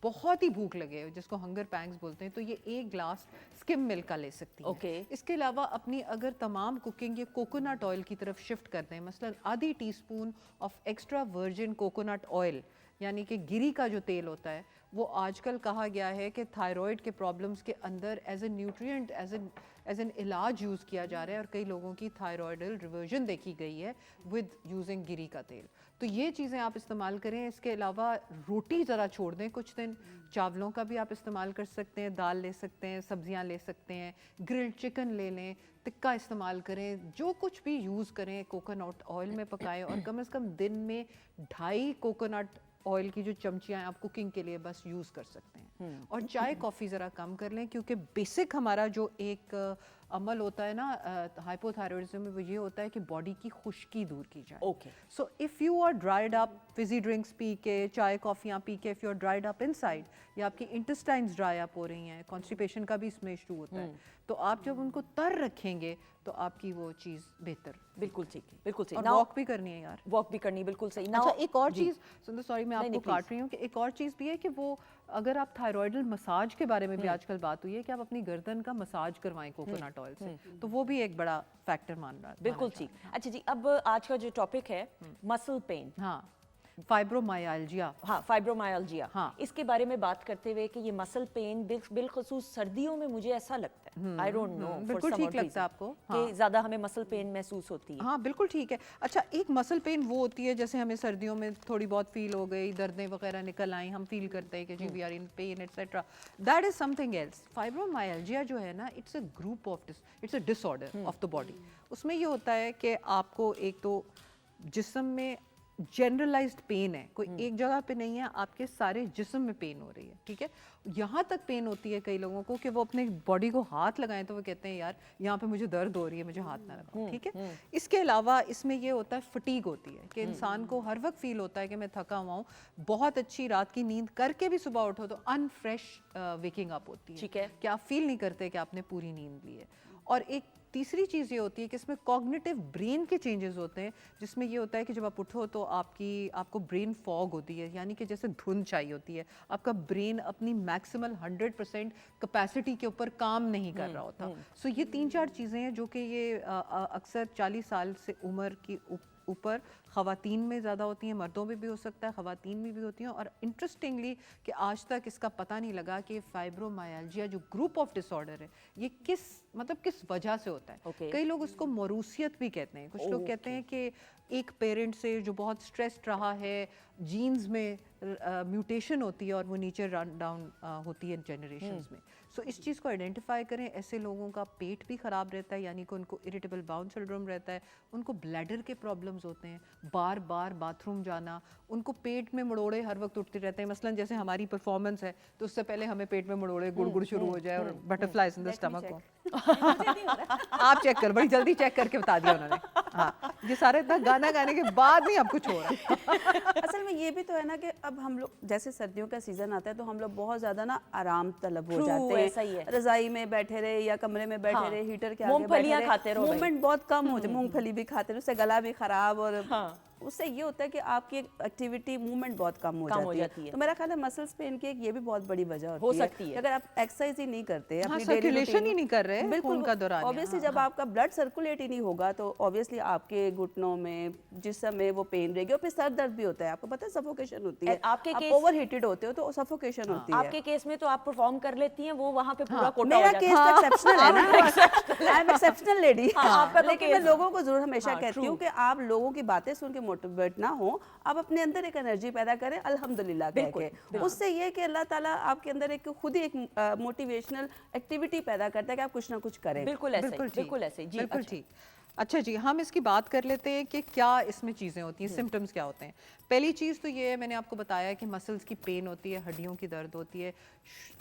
بہت ہی بھوک لگے جس کو ہنگر پینگز بولتے ہیں, تو یہ 1 گلاس سکم ملک کا لے سکتی ہیں. اس کے علاوہ اپنی اگر تمام کوکنگ یہ کوکونٹ آئل کی طرف شفٹ کر دیں, مثلا آدھی teaspoon of extra virgin coconut oil, یعنی کہ گری کا جو تیل ہوتا ہے, وہ آج کل کہا گیا ہے کہ تھائرائڈ کے پرابلمس کے اندر as a nutrient, as an علاج یوز کیا جا رہا ہے, اور کئی لوگوں کی تھائرائڈل ریورژن دیکھی گئی ہے ود یوزنگ گری کا تیل. تو یہ چیزیں آپ استعمال کریں. اس کے علاوہ روٹی ذرا چھوڑ دیں کچھ دن, چاولوں کا بھی آپ استعمال کر سکتے ہیں, دال لے سکتے ہیں, سبزیاں لے سکتے ہیں, گرلڈ چکن لے لیں, ٹکا استعمال کریں, جو کچھ بھی یوز کریں کوکونٹ آئل میں پکائیں, اور کم از کم دن میں 2.5 کوکونٹ آئل کی جو چمچیاں آپ کوکنگ کے لیے بس یوز کر سکتے ہیں. اور چائے کافی ذرا کم کر لیں, کیونکہ بیسک ہمارا جو ایک عمل ہوتا ہے نا ہائپو تھائرائڈزم میں, وہ یہ ہوتا ہے کہ باڈی کی خشکی دور کی جائے. So if you are dried up fizzy drinks پی کے, چائے کافیاں پی کے, if you are dried up inside, یا آپ کی انٹسٹائنز ڈرائی اپ ہو رہی ہیں, کانسٹیپیشن کا بھی اس میں ایشو ہوتا ہے, تو آپ جب ان کو تر رکھیں گے تو آپ کی وہ چیز بہتر. بالکل ٹھیک ہے, بالکل صحیح. اور واک بھی کرنی ہے یار, واک بھی کرنی, بالکل صحیح. اچھا ایک اور چیز سوری میں آپ کو کاٹ رہی ہوں, کہ ایک اور چیز بھی ہے کہ وہ اگر آپ تھائرائڈل مساج کے بارے میں بھی آج کل بات ہوئی ہے کہ آپ اپنی گردن کا مساج کروائیں کوکونٹ آئل سے, تو وہ بھی ایک بڑا فیکٹر مان رہا ہے. بالکل ٹھیک. اچھا جی, اب آج کا جو ٹاپک ہے مسل پین, ہاں فائبرومائالجیا, ہاں فائبرومائالجیا, ہاں اس کے بارے میں بات کرتے ہوئے کہ یہ مسل پین بالخصوص سردیوں میں مجھے ایسا لگتا ہے, آئی ڈونٹ نو, بالکل ٹھیک لگتا ہے آپ کو کہ زیادہ ہمیں مسل پین محسوس ہوتی ہے. ہاں بالکل ٹھیک ہے. اچھا ایک مسل پین وہ ہوتی ہے جیسے ہمیں سردیوں میں تھوڑی بہت فیل ہو گئی, دردیں وغیرہ نکل آئیں, ہم فیل کرتے ہیں کہ جی we are in pain etcetera, that is something else. Fibromyalgia جو ہے نا, it's a group of it's a disorder of the body. اس میں یہ ہوتا ہے کہ آپ کو ایک تو جسم میں جنرلائزڈ پین ہے, کوئی ایک جگہ پہ نہیں ہے, آپ کے سارے جسم میں پین ہو رہی ہے, ٹھیک ہے. یہاں تک پین ہوتی ہے کئی لوگوں کو کہ وہ اپنے باڈی کو ہاتھ لگائیں تو وہ کہتے ہیں یار یہاں پہ مجھے درد ہو رہی ہے, مجھے ہاتھ نہ لگاؤ, ٹھیک ہے. اس کے علاوہ اس میں یہ ہوتا ہے فٹیگ ہوتی ہے, کہ انسان کو ہر وقت فیل ہوتا ہے کہ میں تھکا ہوا ہوں, بہت اچھی رات کی نیند کر کے بھی صبح اٹھو تو انفریش ویکنگ اپ ہوتی ہے, ٹھیک ہے, کہ آپ فیل نہیں کرتے کہ آپ نے پوری نیند لی ہے. اور ایک تیسری چیز یہ ہوتی ہے کہ اس میں کوگنیٹو برین کے چینجز ہوتے ہیں, جس میں یہ ہوتا ہے کہ جب آپ اٹھو تو آپ کو برین فوگ ہوتی ہے, یعنی کہ جیسے دھند چاہیے ہوتی ہے, آپ کا برین اپنی میکسیمل 100% کیپیسٹی کے اوپر کام نہیں کر رہا ہوتا. سو یہ 3-4 چیزیں ہیں جو کہ یہ اکثر 40 سال سے عمر کی اوپر خواتین میں زیادہ ہوتی ہیں, مردوں میں بھی ہو سکتا ہے, خواتین میں بھی ہوتی ہیں. اور انٹرسٹنگلی کہ آج تک اس کا پتہ نہیں لگا کہ فائبرومائالجیا جو گروپ آف ڈس آرڈر ہے یہ کس وجہ سے ہوتا ہے. کئی لوگ اس کو موروثیت بھی کہتے ہیں, کچھ لوگ کہتے ہیں کہ ایک پیرنٹ سے جو بہت سٹریسڈ رہا ہے, جینز میں میوٹیشن ہوتی ہے اور وہ نیچے رن ڈاؤن ہوتی ہے جنریشنز میں. سو اس چیز کو آئیڈینٹیفائی کریں. ایسے لوگوں کا پیٹ بھی خراب رہتا ہے, یعنی کہ ان کو اریٹیبل باؤل سنڈروم رہتا ہے, ان کو بلیڈر کے پرابلمز ہوتے ہیں, بار بار باتھ روم جانا, ان کو پیٹ میں مڑوڑے ہر وقت اٹھتے رہتے ہیں. مثلاً جیسے ہماری پرفارمنس ہے تو اس سے پہلے ہمیں پیٹ میں مڑوڑے گڑ شروع ہو جائے اور بٹرفلائز ان دا اسٹمک ہو. آپ چیک کر, بڑی جلدی چیک کر کے بتا دیا انہوں نے. ہاں یہ سارے اتنا گانا گانے کے بعد نہیں اب کچھ ہو رہا. اصل میں یہ بھی تو ہے نا کہ اب ہم لوگ جیسے سردیوں کا سیزن آتا ہے تو ہم لوگ بہت زیادہ نا آرام طلب ہو جاتے ہیں, رضائی میں بیٹھے رہے یا کمرے میں بیٹھے رہے, ہیٹر کے آگے بیٹھے رہے, موومنٹ بہت کم ہو جائے, مونگ پھلی بھی کھاتے رہے, اس سے گلا بھی خراب اور उससे ये होता है कि आपकी एक्टिविटी मूवमेंट बहुत कम हो जाती है। तो मेरा ख्याल है मसल्स पेन की एक ये भी बहुत बड़ी वजह हो सकती है अगर आप एक्सरसाइज ही नहीं करते, हाँ, अपनी daily circulation routine ही नहीं कर रहे बिल्कुल खून का दौरान, ऑब्वियसली जब आपका ब्लड सर्कुलेट ही नहीं होगा तो ऑब्वियसली आपके घुटनों में जिस्म में वो पेन रहेगी, और फिर सर दर्द भी होता है, आपको पता है सफोकेशन होती है, आपके आप केस- ओवर हीटेड होते हो तो सफोकेशन होती है। आपके केस में तो आप परफॉर्म कर लेती हैं, वो वहां पे पूरा कोटा हो मेरा जाता केस तो एक्सेप्शनल है ना, आई एम एक्सेप्शनल लेडी। आपका तो लेकिन मैं case- लोगों को जरूर हमेशा हाँ, कहती हूँ कि आप लोगों की बातें सुन के मोटिवेट ना हो, आप अपने अंदर एक एनर्जी पैदा करें अल्हम्दुलिल्लाह कह के। उससे ये है कि अल्लाह ताला आपके अंदर एक खुद ही एक मोटिवेशनल एक्टिविटी पैदा करता है कि आप कुछ ना कुछ करें। बिल्कुल ऐसे बिल्कुल ठीक, बिल्कुल ऐसे जी। बिल्कुल अच्छा। ठीक। अच्छा जी, हम इसकी बात कर लेते हैं कि क्या इसमें चीज़ें होती हैं, सिम्टम्स क्या होते हैं। पहली चीज़ तो ये है, मैंने आपको बताया कि मसल्स की पेन होती है, हड्डियों की दर्द होती है,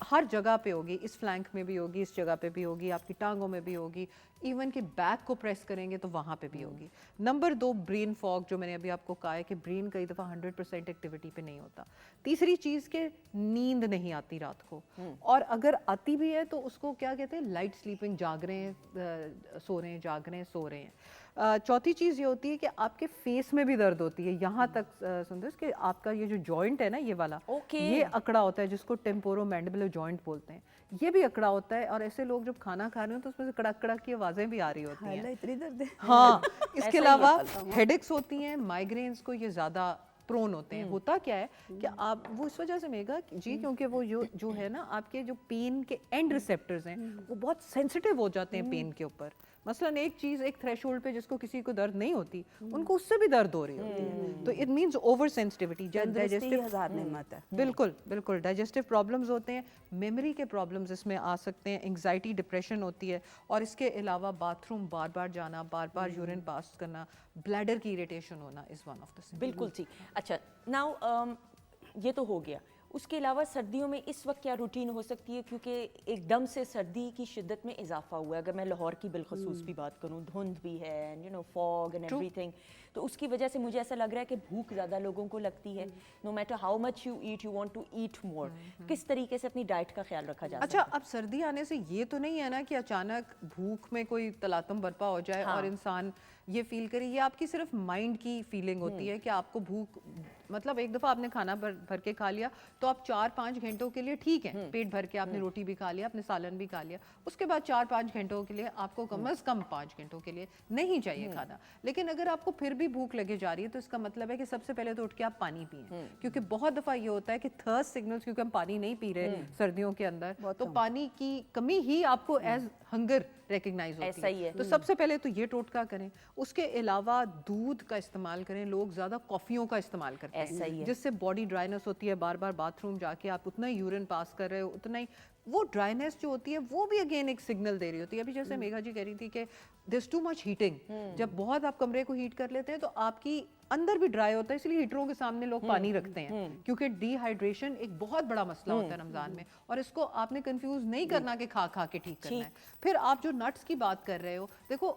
हर जगह पे होगी, इस फ्लैंक में भी होगी, इस जगह पे भी होगी, आपकी टांगों में भी होगी, इवन कि बैक को प्रेस करेंगे तो वहाँ पे भी होगी। नंबर 2, ब्रेन फॉग, जो मैंने अभी आपको कहा है कि ब्रेन कई दफ़ा 100% एक्टिविटी पे नहीं होता। तीसरी चीज़ के नींद नहीं आती रात को, और अगर आती भी है तो उसको क्या कहते हैं, लाइट स्लीपिंग, जाग रहे हैं सो रहे हैं, जाग रहे हैं सो रहे हैं। चौथी चीज़ ये होती है कि आपके फेस में भी दर्द होती है, यहाँ तक सुंदर कि आपका ये जो जॉइंट है ना, ये वाला, ये अकड़ा होता है, जिसको टेम्पोरोमैंडिबुलर जॉइंट बोलते हैं, ये भी अकड़ा होता है। और ऐसे लोग जब खाना खा रहे हो तो उसमें से कड़क कड़क की आवाज़ें भी आ रही होती हैं। इतनी दर्द है। हाँ, इसके अलावा हेडेक्स होती हैं, माइग्रेन्स को ये ज़्यादा प्रोन होते हैं। होता क्या है कि आप वो इस वजह से मेगा जी, क्योंकि वो जो है ना, आपके जो पेन के एंड रिसेप्टर्स हैं वो बहुत सेंसिटिव हो जाते हैं पेन के ऊपर। मसलन एक चीज़, एक थ्रेशोल्ड पे जिसको किसी को दर्द नहीं होती, उनको उससे भी दर्द हो रही होती है, तो it means over sensitivity. Digestive हजार नेमत है। बिल्कुल बिल्कुल, डाइजेस्टिव प्रॉब्लम्स होते हैं, मेमोरी के प्रॉब्लम्स इसमें आ सकते हैं, एंग्जाइटी, डिप्रेशन होती है, और इसके अलावा बाथरूम बार बार जाना, बार बार यूरिन पास करना, ब्लैडर की इरिटेशन होना इज़ वन ऑफ द। बिल्कुल ठीक। अच्छा, नाउ ये तो हो गया। उसके अलावा सर्दियों में इस वक्त क्या रूटीन हो सकती है, क्योंकि एकदम से सर्दी की शिद्दत में इजाफा हुआ है। अगर मैं लाहौर की बिलखसूस भी बात करूं, धुंध भी है, you know, fog and everything, तो उसकी वजह से मुझे ऐसा लग रहा है कि भूख ज़्यादा लोगों को लगती है। No matter how much you eat, you want to eat more. किस तरीके से अपनी डाइट का ख्याल रखा जा अच्छा, अब सर्दी आने से ये तो नहीं है ना कि अचानक भूख में कोई तलातम बरपा हो जाए और इंसान ये फील करे, ये आपकी सिर्फ माइंड की फीलिंग होती है कि आपको भूख, मतलब एक दफ़ा आपने खाना भर के खा लिया तो आप 4-5 घंटों के लिए ठीक है, पेट भर के आपने रोटी भी खा लिया, आपने सालन भी खा लिया, उसके बाद 4-5 घंटों के लिए आपको कम से कम 5 घंटों के लिए नहीं चाहिए खाना। लेकिन अगर आपको फिर भी भूख लगे जा रही है तो इसका मतलब है कि सबसे पहले तो उठ के आप पानी पिएं, क्योंकि बहुत दफ़ा ये होता है कि थर्स्ट सिग्नल्स, क्योंकि हम पानी नहीं पी रहे सर्दियों के अंदर, तो पानी की कमी ही आपको एज हंगर रिकग्नाइज होती है। तो सबसे पहले तो ये टोटका करें। उसके अलावा दूध का इस्तेमाल करें, लोग ज़्यादा कॉफ़ियों का इस्तेमाल करते हैं, जिससे बॉडी ड्राइनेस होती है, बार बार बाथरूम जाके आप उतना ही यूरिन पास कर रहे हो, उतना ही वो ड्राइनेस जो होती है वो भी अगेन एक सिग्नल दे रही होती है। अभी जैसे मेघा जी कह रही थी कि दिस टू मच हीटिंग, जब बहुत आप कमरे को हीट कर लेते हैं तो आपकी अंदर भी ड्राई होता है, इसलिए हीटरों के सामने लोग पानी रखते हैं, क्योंकि डिहाइड्रेशन एक बहुत बड़ा मसला होता है रमज़ान में, और इसको आपने कंफ्यूज नहीं करना कि खा खा के ठीक करना है। फिर आप जो नट्स की बात कर रहे हो, देखो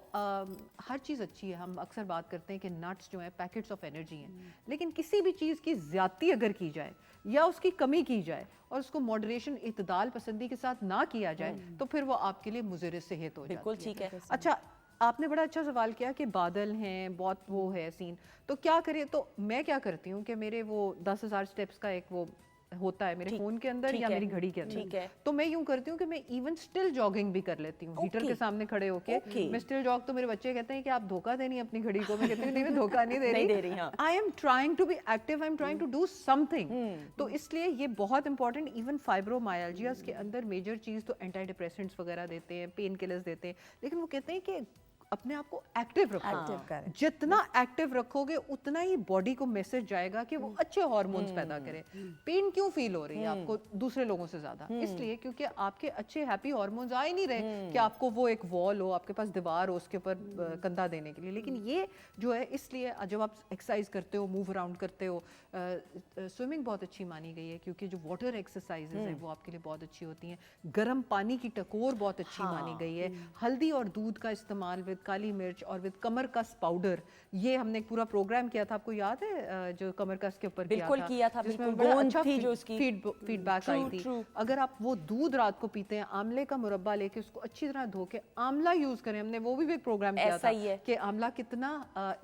हर चीज़ अच्छी है, हम अक्सर बात करते हैं कि नट्स जो है पैकेट्स ऑफ एनर्जी हैं, लेकिन किसी भी चीज़ की ज़्यादती अगर की जाए या उसकी कमी की जाए और उसको मॉडरेशन, इतदाल पसंदी के साथ ना किया जाए तो फिर वो आपके लिए मुज़र सेहत हो जाती है। बिल्कुल ठीक है। अच्छा, आपने बड़ा अच्छा सवाल किया कि बादल हैं, बहुत वो है सीन, तो क्या करें। तो मैं क्या करती हूँ कि मेरे वो 10,000 स्टेप्स का एक वो होता है मेरे फ़ोन के अंदर या मेरी घड़ी के अंदर, तो मैं यूँ करती हूँ कि मैं इवन स्टिल जॉगिंग भी कर लेती हूँ, हीटर के सामने खड़े होके मैं स्टिल जॉग। तो मेरे बच्चे कहते हैं कि आप धोखा दे रही हैं अपनी घड़ी को, मैं कहती हूँ नहीं, मैं धोखा नहीं दे रही, I am trying to be active, I am trying to do something. तो इसलिए ये बहुत इंपॉर्टेंट। इवन फाइब्रोमाइल्जियाज के अंदर मेजर चीज़ तो एंटी डिप्रेसेंट्स वगैरह देते हैं, पेन किलर्स देते हैं, लेकिन वो कहते हैं कि अपने आप को एक्टिव रखो, जितना एक्टिव रखोगे उतना ही बॉडी को मैसेज जाएगा कि वो अच्छे हार्मोन्स पैदा करे। पेन क्यों फील हो रही है आपको दूसरे लोगों से ज्यादा? इसलिए क्योंकि आपके अच्छे हैप्पी हार्मोन्स आ ही नहीं रहे कि आपको वो एक वॉल हो, आपके पास दीवार हो उसके ऊपर कंधा देने के लिए। लेकिन ये जो है, इसलिए जब आप एक्सरसाइज करते हो, मूव अराउंड करते हो, स्विमिंग बहुत अच्छी मानी गई है, क्योंकि जो वाटर एक्सरसाइजेज हैं वो आपके लिए बहुत अच्छी होती हैं। गर्म पानी की टकोर बहुत अच्छी मानी गई है। हल्दी और दूध का इस्तेमाल विद काली मिर्च और विद कमरकस पाउडर, ये हमने एक पूरा प्रोग्राम किया था, आपको याद है जो कमरकस के ऊपर बिल्कुल किया था, जिसमें बिल्कुल बड़ा गोंद अच्छा थी जो उसकी फीडबैक आई थी। अगर आप वो दूध रात को पीते हैं, आंवले का मुरब्बा लेके उसको अच्छी तरह धो के आंवला यूज करें, हमने वो भी एक प्रोग्राम किया था कि आंवला कितना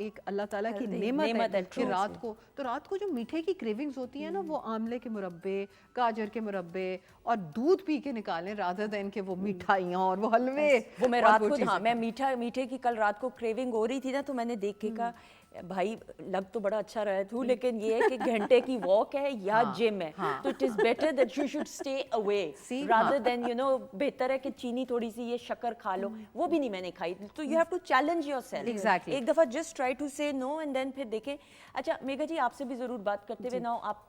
एक अल्लाह ताला की नेमत है कि रात को जो मीठे की क्रेविंग्स होती है ना, वो आंवले के मुरब्बे, गाजर के मुरब्बे और दूध पी के निकालें रादर देन के वो मिठाइयाँ और वो हलवे। वो मैं रात को, हाँ मैं मीठे की कल रात को क्रेविंग हो रही थी ना, तो मैंने देख के कहा भाई लग तो बड़ा अच्छा रहा था, लेकिन ये है कि घंटे की वॉक है या जिम है, तो it is better that you should stay away rather than you know, बेहतर है कि चीनी थोड़ी सी ये शक्कर खा लो, वो भी नहीं मैंने खाई। तो you have to challenge yourself, exactly, एक दफा just try to say no and then फिर देखें। अच्छा मेघा जी, आपसे भी जरूर बात करते हुए, नाउ आप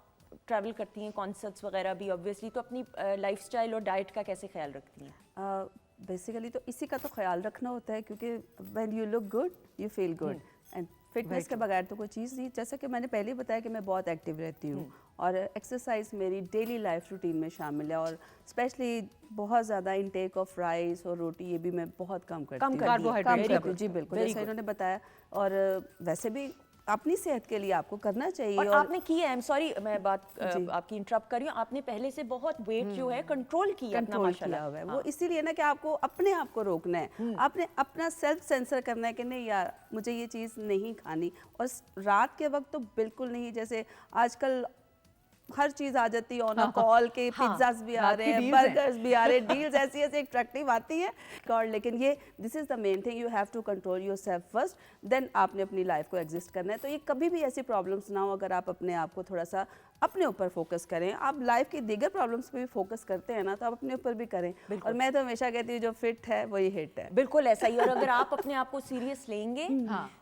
ट्रैवल करती हैं, कॉन्सर्ट्स वगैरह भी ऑब्वियसली, तो अपनी लाइफस्टाइल और डाइट का कैसे ख्याल रखती हैं? बेसिकली तो इसी का तो ख्याल रखना होता है, क्योंकि when you look good you feel good, and fitness के बगैर तो कोई चीज़ नहीं। जैसा कि मैंने पहले ही बताया कि मैं बहुत एक्टिव रहती हूँ और एक्सरसाइज मेरी डेली लाइफ रूटीन में शामिल है, और स्पेशली बहुत ज़्यादा इनटेक ऑफ राइस और रोटी, ये भी मैं बहुत कम करती हूँ, कार्बोहाइड्रेट। जी बिल्कुल, जैसा इन्होंने बताया। और वैसे भी अपनी सेहत के लिए आपको करना चाहिए। और आपने की है, आई एम सॉरी मैं बात आपकी इंटरप्ट कर रही हूँ, आपने पहले से बहुत वेट जो है कंट्रोल किया अपना माशाल्लाह हुआ है। वो इसीलिए ना कि आपको अपने आप को रोकना है, आपने अपना सेल्फ सेंसर करना है कि नहीं यार मुझे ये चीज़ नहीं खानी। और रात के वक्त तो बिल्कुल नहीं, जैसे आजकल हर चीज आ जाती है ऑन अ कॉल के, पिज्जाज भी आ रहे हैं, बर्गर्स भी आ रहे हैं, डील्स ऐसी ऐसी अट्रैक्टिव आती है। और लेकिन ये this is the main thing, you have to control yourself first, then आपने अपनी लाइफ को एग्जिस्ट करना है। तो ये कभी भी ऐसी प्रॉब्लम्स ना हो अगर आप अपने आप को थोड़ा सा अपने ऊपर फोकस करें। आप लाइफ की दीगर प्रॉब्लम्स पे भी फोकस करते हैं ना, तो आप अपने ऊपर भी करें। और मैं तो हमेशा कहती हूँ जो फिट है वही हिट है। बिल्कुल ऐसा ही। और अगर आप अपने आप को सीरियस लेंगे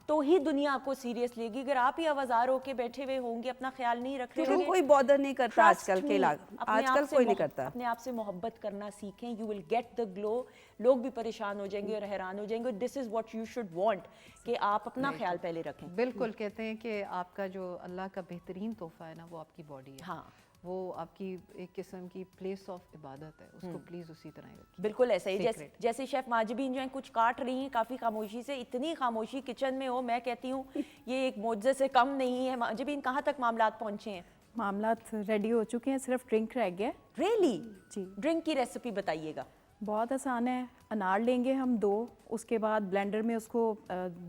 तो ही दुनिया आपको सीरियस लेगी। अगर आप ही आवाज़ार होके बैठे हुए होंगे, अपना ख्याल नहीं रख रहे होंगे, कोई बॉदर नहीं करता आजकल के आजकल कोई नहीं करता। अपने आप से मोहब्बत करना सीखें, you will get the glow. लोग भी परेशान हो जाएंगे और हैरान हो जाएंगे। This is what you should want, कि आप अपना ख्याल पहले रखें। बिल्कुल, कहते हैं कि आपका जो अल्लाह का बेहतरीन तोहफा है ना, वो आपकी बॉडी है। हाँ, वो आपकी एक किस्म की प्लेस ऑफ इबादत है, उसको प्लीज उसी तरह ही रखिए। बिल्कुल ऐसा ही। जैसे शेफ माजबीन जो है कुछ काट रही हैं काफ़ी खामोशी से, इतनी खामोशी किचन में हो, मैं कहती हूँ ये एक मोज़े से कम नहीं है। माजबीन कहाँ तक मामलात पहुँचे हैं? मामलात रेडी हो चुके हैं, सिर्फ ड्रिंक रह गया। रियली? जी। ड्रिंक की रेसिपी बताइएगा। बहुत आसान है। अनार लेंगे हम 2, उसके बाद ब्लेंडर में उसको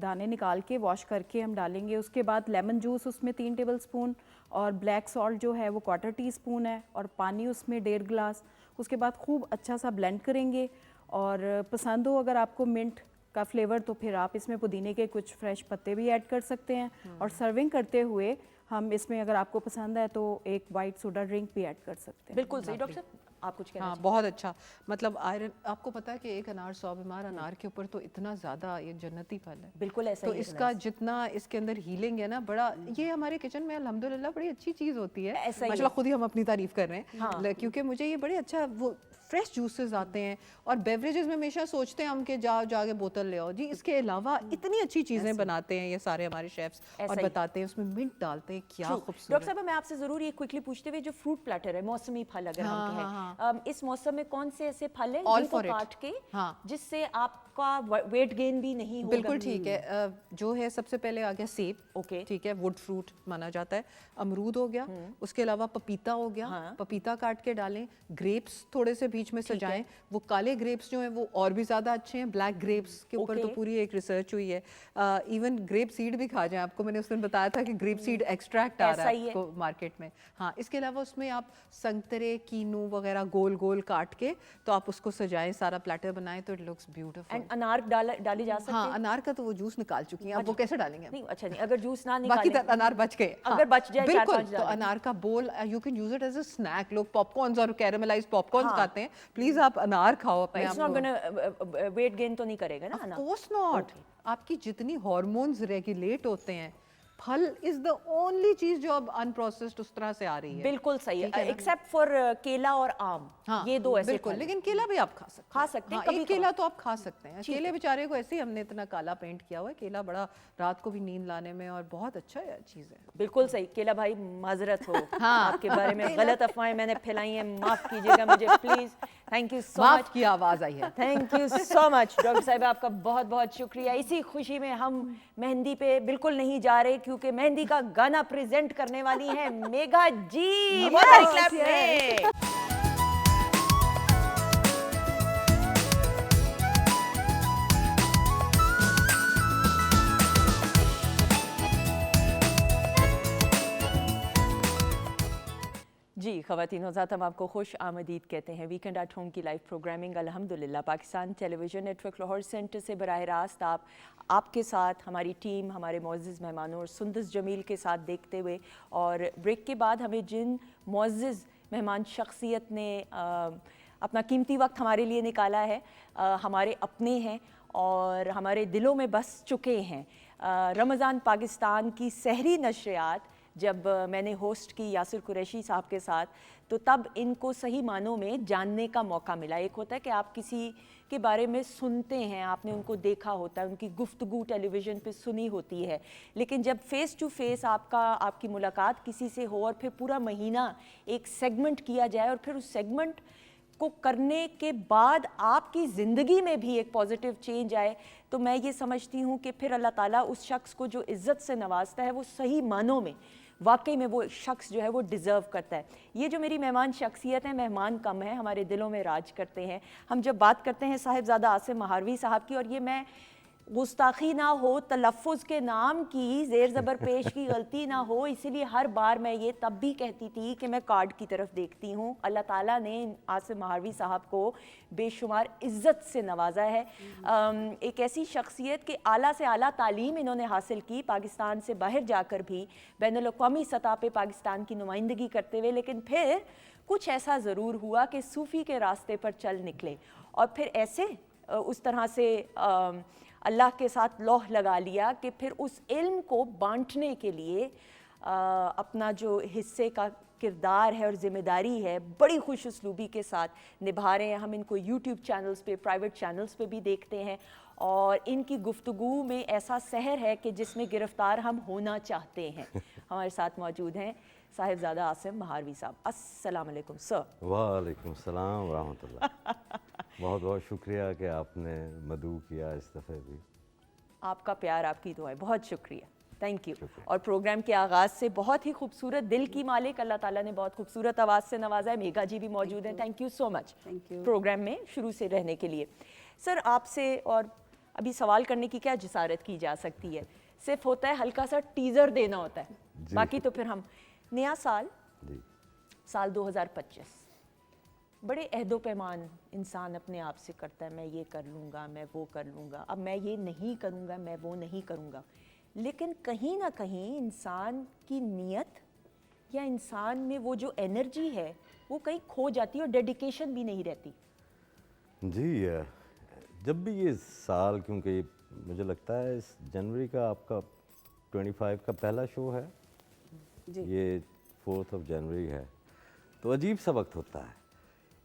दाने निकाल के वॉश करके हम डालेंगे। उसके बाद लेमन जूस उसमें 3 टेबलस्पून, और ब्लैक सॉल्ट जो है वो 1/4 टीस्पून है, और पानी उसमें 1.5 गिलास। उसके बाद खूब अच्छा सा ब्लेंड करेंगे। और पसंद हो अगर आपको मिंट का फ्लेवर, तो फिर आप इसमें पुदीने के कुछ फ्रेश पत्ते भी ऐड कर सकते हैं। और सर्विंग करते हुए हम इसमें अगर आपको पसंद है तो एक वाइट सोडा ड्रिंक भी ऐड कर सकते हैं। बिल्कुल सही। डॉक्टर साहब आप कुछ कहना हाँ, बहुत अच्छा। मतलब आयरन, आपको पता है कि एक अनार 100 बीमार, अनार के ऊपर तो इतना ज़्यादा ये जन्नती फल है। बिल्कुल ऐसा तो ही। इसका जितना इसके अंदर हीलिंग है ना, बड़ा ये हमारे किचन में अल्हम्दुलिल्लाह बड़ी अच्छी चीज़ होती है। माशाल्लाह खुद ही हम अपनी तारीफ कर रहे हैं, क्योंकि मुझे ये बड़े अच्छा वो फ्रेश जूसेस आते हैं। और बेवरेजेस में हमेशा सोचते हैं हम कि जाके बोतल ले आओ जी, इसके अलावा इतनी अच्छी चीज़ें बनाते हैं ये सारे हमारे शेफ्स, और बताते हैं उसमें मिंट डालते हैं, क्या खूबसूरत। डॉक्टर साहब मैं आपसे ज़रूर ये क्विकली पूछते हुए, जो फ्रूट प्लेटर है, मौसमी फल अगर हम कहें, इस मौसम में कौन से ऐसे फल हैं जिनको काट के जिससे आपका वेट गेन भी नहीं होगा? बिल्कुल ठीक है। जो है सबसे पहले आ गया सेब, ओके ठीक है, वुड फ्रूट माना जाता है। अमरूद हो गया, उसके अलावा पपीता हो गया, पपीता काट के डालें। ग्रेप्स थोड़े से बीच में सजाएं। वो काले ग्रेप्स जो हैं वो और भी ज़्यादा अच्छे हैं। ब्लैक ग्रेप्स के ऊपर तो पूरी एक रिसर्च हुई है। इवन ग्रेप सीड भी खा जाएं। आपको मैंने उस दिन बताया था कि ग्रेप सीड एक्सट्रैक्ट आ रहा है मार्केट में। हाँ, इसके अलावा उसमें आप संतरे, कीनू वगैरह गोल गोल काट के तो आप उसको सजाएं, सारा प्लेटर बनाएं, तो इट लुक्स ब्यूटीफुल। एंड अनार डाली जा सकती है? हाँ, अनार का तो वो जूस निकाल चुकी हैं, अब वो कैसे डालेंगे? नहीं, अच्छा नहीं, अगर जूस ना बाकी अनार बच गए, अगर बच जाए बिल्कुल, तो अनार का bowl you can use it as a snack. लोग पॉपकॉर्न्स और कैरेमलाइज्ड पॉपकॉर्न्स खाते हैं, प्लीज आप अनार खाओ अपने आप को। वेट गेन तो नहीं करेगा ना अनार? Of course not. आपकी जितनी हार्मोन्स रेगुलेट होते हैं, फल इज द ओनली चीज जो अब अनप्रोसेस्ड उस तरह से आ रही है। बिल्कुल सही है, एक्सेप्ट फॉर केला और आम। हाँ, ये 2 ऐसे बिल्कुल, लेकिन केला भी आप खा सकते हैं। कभी केला तो आप खा सकते हैं। केले बेचारे को ऐसे ही हमने इतना काला पेंट किया हुआ है। केला बड़ा रात को भी नींद लाने में और बहुत अच्छा चीज़ है। बिल्कुल सही। केला भाई माजरत हो, आपके बारे में गलत अफवाहें मैंने फैलाई हैं, माफ़ कीजिएगा मुझे प्लीज़। थैंक यू सो माफ मच। की आवाज आई है। Thank you so much doctor साहिबा, आपका बहुत बहुत शुक्रिया। इसी खुशी में हम मेहंदी पे बिल्कुल नहीं जा रहे, क्योंकि मेहंदी का गाना प्रेजेंट करने वाली हैं मेघा जी। बहुत सारी क्लैप में। जी ख़वातीन हज़रात, हम आपको खुश आमदीद कहते हैं। वीकेंड एट होम की लाइव प्रोग्रामिंग अल्हम्दुलिल्लाह Pakistan television network Lahore centre से बराह रास्त आपके साथ, हमारी टीम, हमारे मुअज़्ज़िज़ मेहमानों और सुंदस जमील के साथ देखते हुए, और ब्रेक के बाद हमें जिन मुअज़्ज़िज़ मेहमान शख्सियत ने अपना कीमती वक्त हमारे लिए निकाला है, हमारे अपने हैं और हमारे दिलों में बस चुके हैं। रमज़ान पाकिस्तान की सहरी नशरियात जब मैंने होस्ट की यासिर कुरैशी साहब के साथ, तो तब इनको सही मानों में जानने का मौका मिला। एक होता है कि आप किसी के बारे में सुनते हैं, आपने उनको देखा होता है, उनकी गुफ्तगू टेलीविज़न पे सुनी होती है, लेकिन जब फ़ेस टू फेस आपकी मुलाकात किसी से हो और फिर पूरा महीना एक सेगमेंट किया जाए और फिर उस सेगमेंट को करने के बाद आपकी ज़िंदगी में भी एक पॉजिटिव चेंज आए, तो मैं ये समझती हूँ कि फिर अल्लाह ताला उस शख्स को जो इज़्ज़त से नवाजता है, वो सही मानों में वाकई में वो शख्स जो है वो डिज़र्व करता है। ये जो मेरी मेहमान शख्सियत है, मेहमान कम है, हमारे दिलों में राज करते हैं। हम जब बात करते हैं साहिबजादा आसिम महारवी साहब की, और ये मैं गुस्ताखी ना हो, तलफ़ुज़ के नाम की ज़ेर ज़बर पेश की गलती ना हो, इसीलिए हर बार मैं ये तब भी कहती थी कि मैं कार्ड की तरफ देखती हूँ। अल्लाह ताला ने आसिम महारवी साहब को बेशुमार इज़्ज़त से नवाजा है। एक ऐसी शख्सियत के आला से आला तालीम इन्होंने हासिल की, पाकिस्तान से बाहर जाकर भी बैनुल-अक़वामी सतह पे पाकिस्तान की नुमाइंदगी करते हुए, लेकिन फिर कुछ ऐसा ज़रूर हुआ कि सूफ़ी के रास्ते पर चल निकले और फिर ऐसे उस तरह से अल्लाह के साथ लौह लगा लिया कि फिर उस इल्म को बांटने के लिए अपना जो हिस्से का किरदार है और ज़िम्मेदारी है, बड़ी खुश उसलूबी के साथ निभा रहे हैं। हम इनको यूट्यूब चैनल्स पे, प्राइवेट चैनल्स पे भी देखते हैं, और इनकी गुफ्तगू में ऐसा सहर है कि जिसमें गिरफ़्तार हम होना चाहते हैं। हमारे साथ मौजूद हैं साहिबजादा आसिम महारवी साहब। अस्सलाम वालेकुम सर। वालेकुम सलाम रहमतुल्लाह। बहुत बहुत शुक्रिया कि आपने मदऊ किया इस दफ़े भी। आपका प्यार, आपकी दुआएं, बहुत शुक्रिया, थैंक यू। और प्रोग्राम के आगाज़ से बहुत ही खूबसूरत, दिल की मालिक अल्लाह ताला ने बहुत खूबसूरत आवाज़ से नवाजा है। मेघा जी भी मौजूद हैं, thank you so much program में शुरू से रहने के लिए। सर, आपसे और अभी सवाल करने की क्या जिसारत की जा सकती है, सिर्फ होता है हल्का सा टीज़र देना होता है, बाकी तो फिर हम नया साल साल 2025 बड़े अहदो पैमान इंसान अपने आप से करता है, मैं ये कर लूँगा, मैं वो कर लूँगा, अब मैं ये नहीं करूँगा, मैं वो नहीं करूँगा, लेकिन कहीं ना कहीं इंसान की नीयत या इंसान में वो जो एनर्जी है वो कहीं खो जाती है और डेडिकेशन भी नहीं रहती। जी, जब भी ये साल, क्योंकि मुझे लगता है इस जनवरी का आपका 25 का पहला शो है, ये 4 जनवरी है, तो अजीब सा वक्त होता है।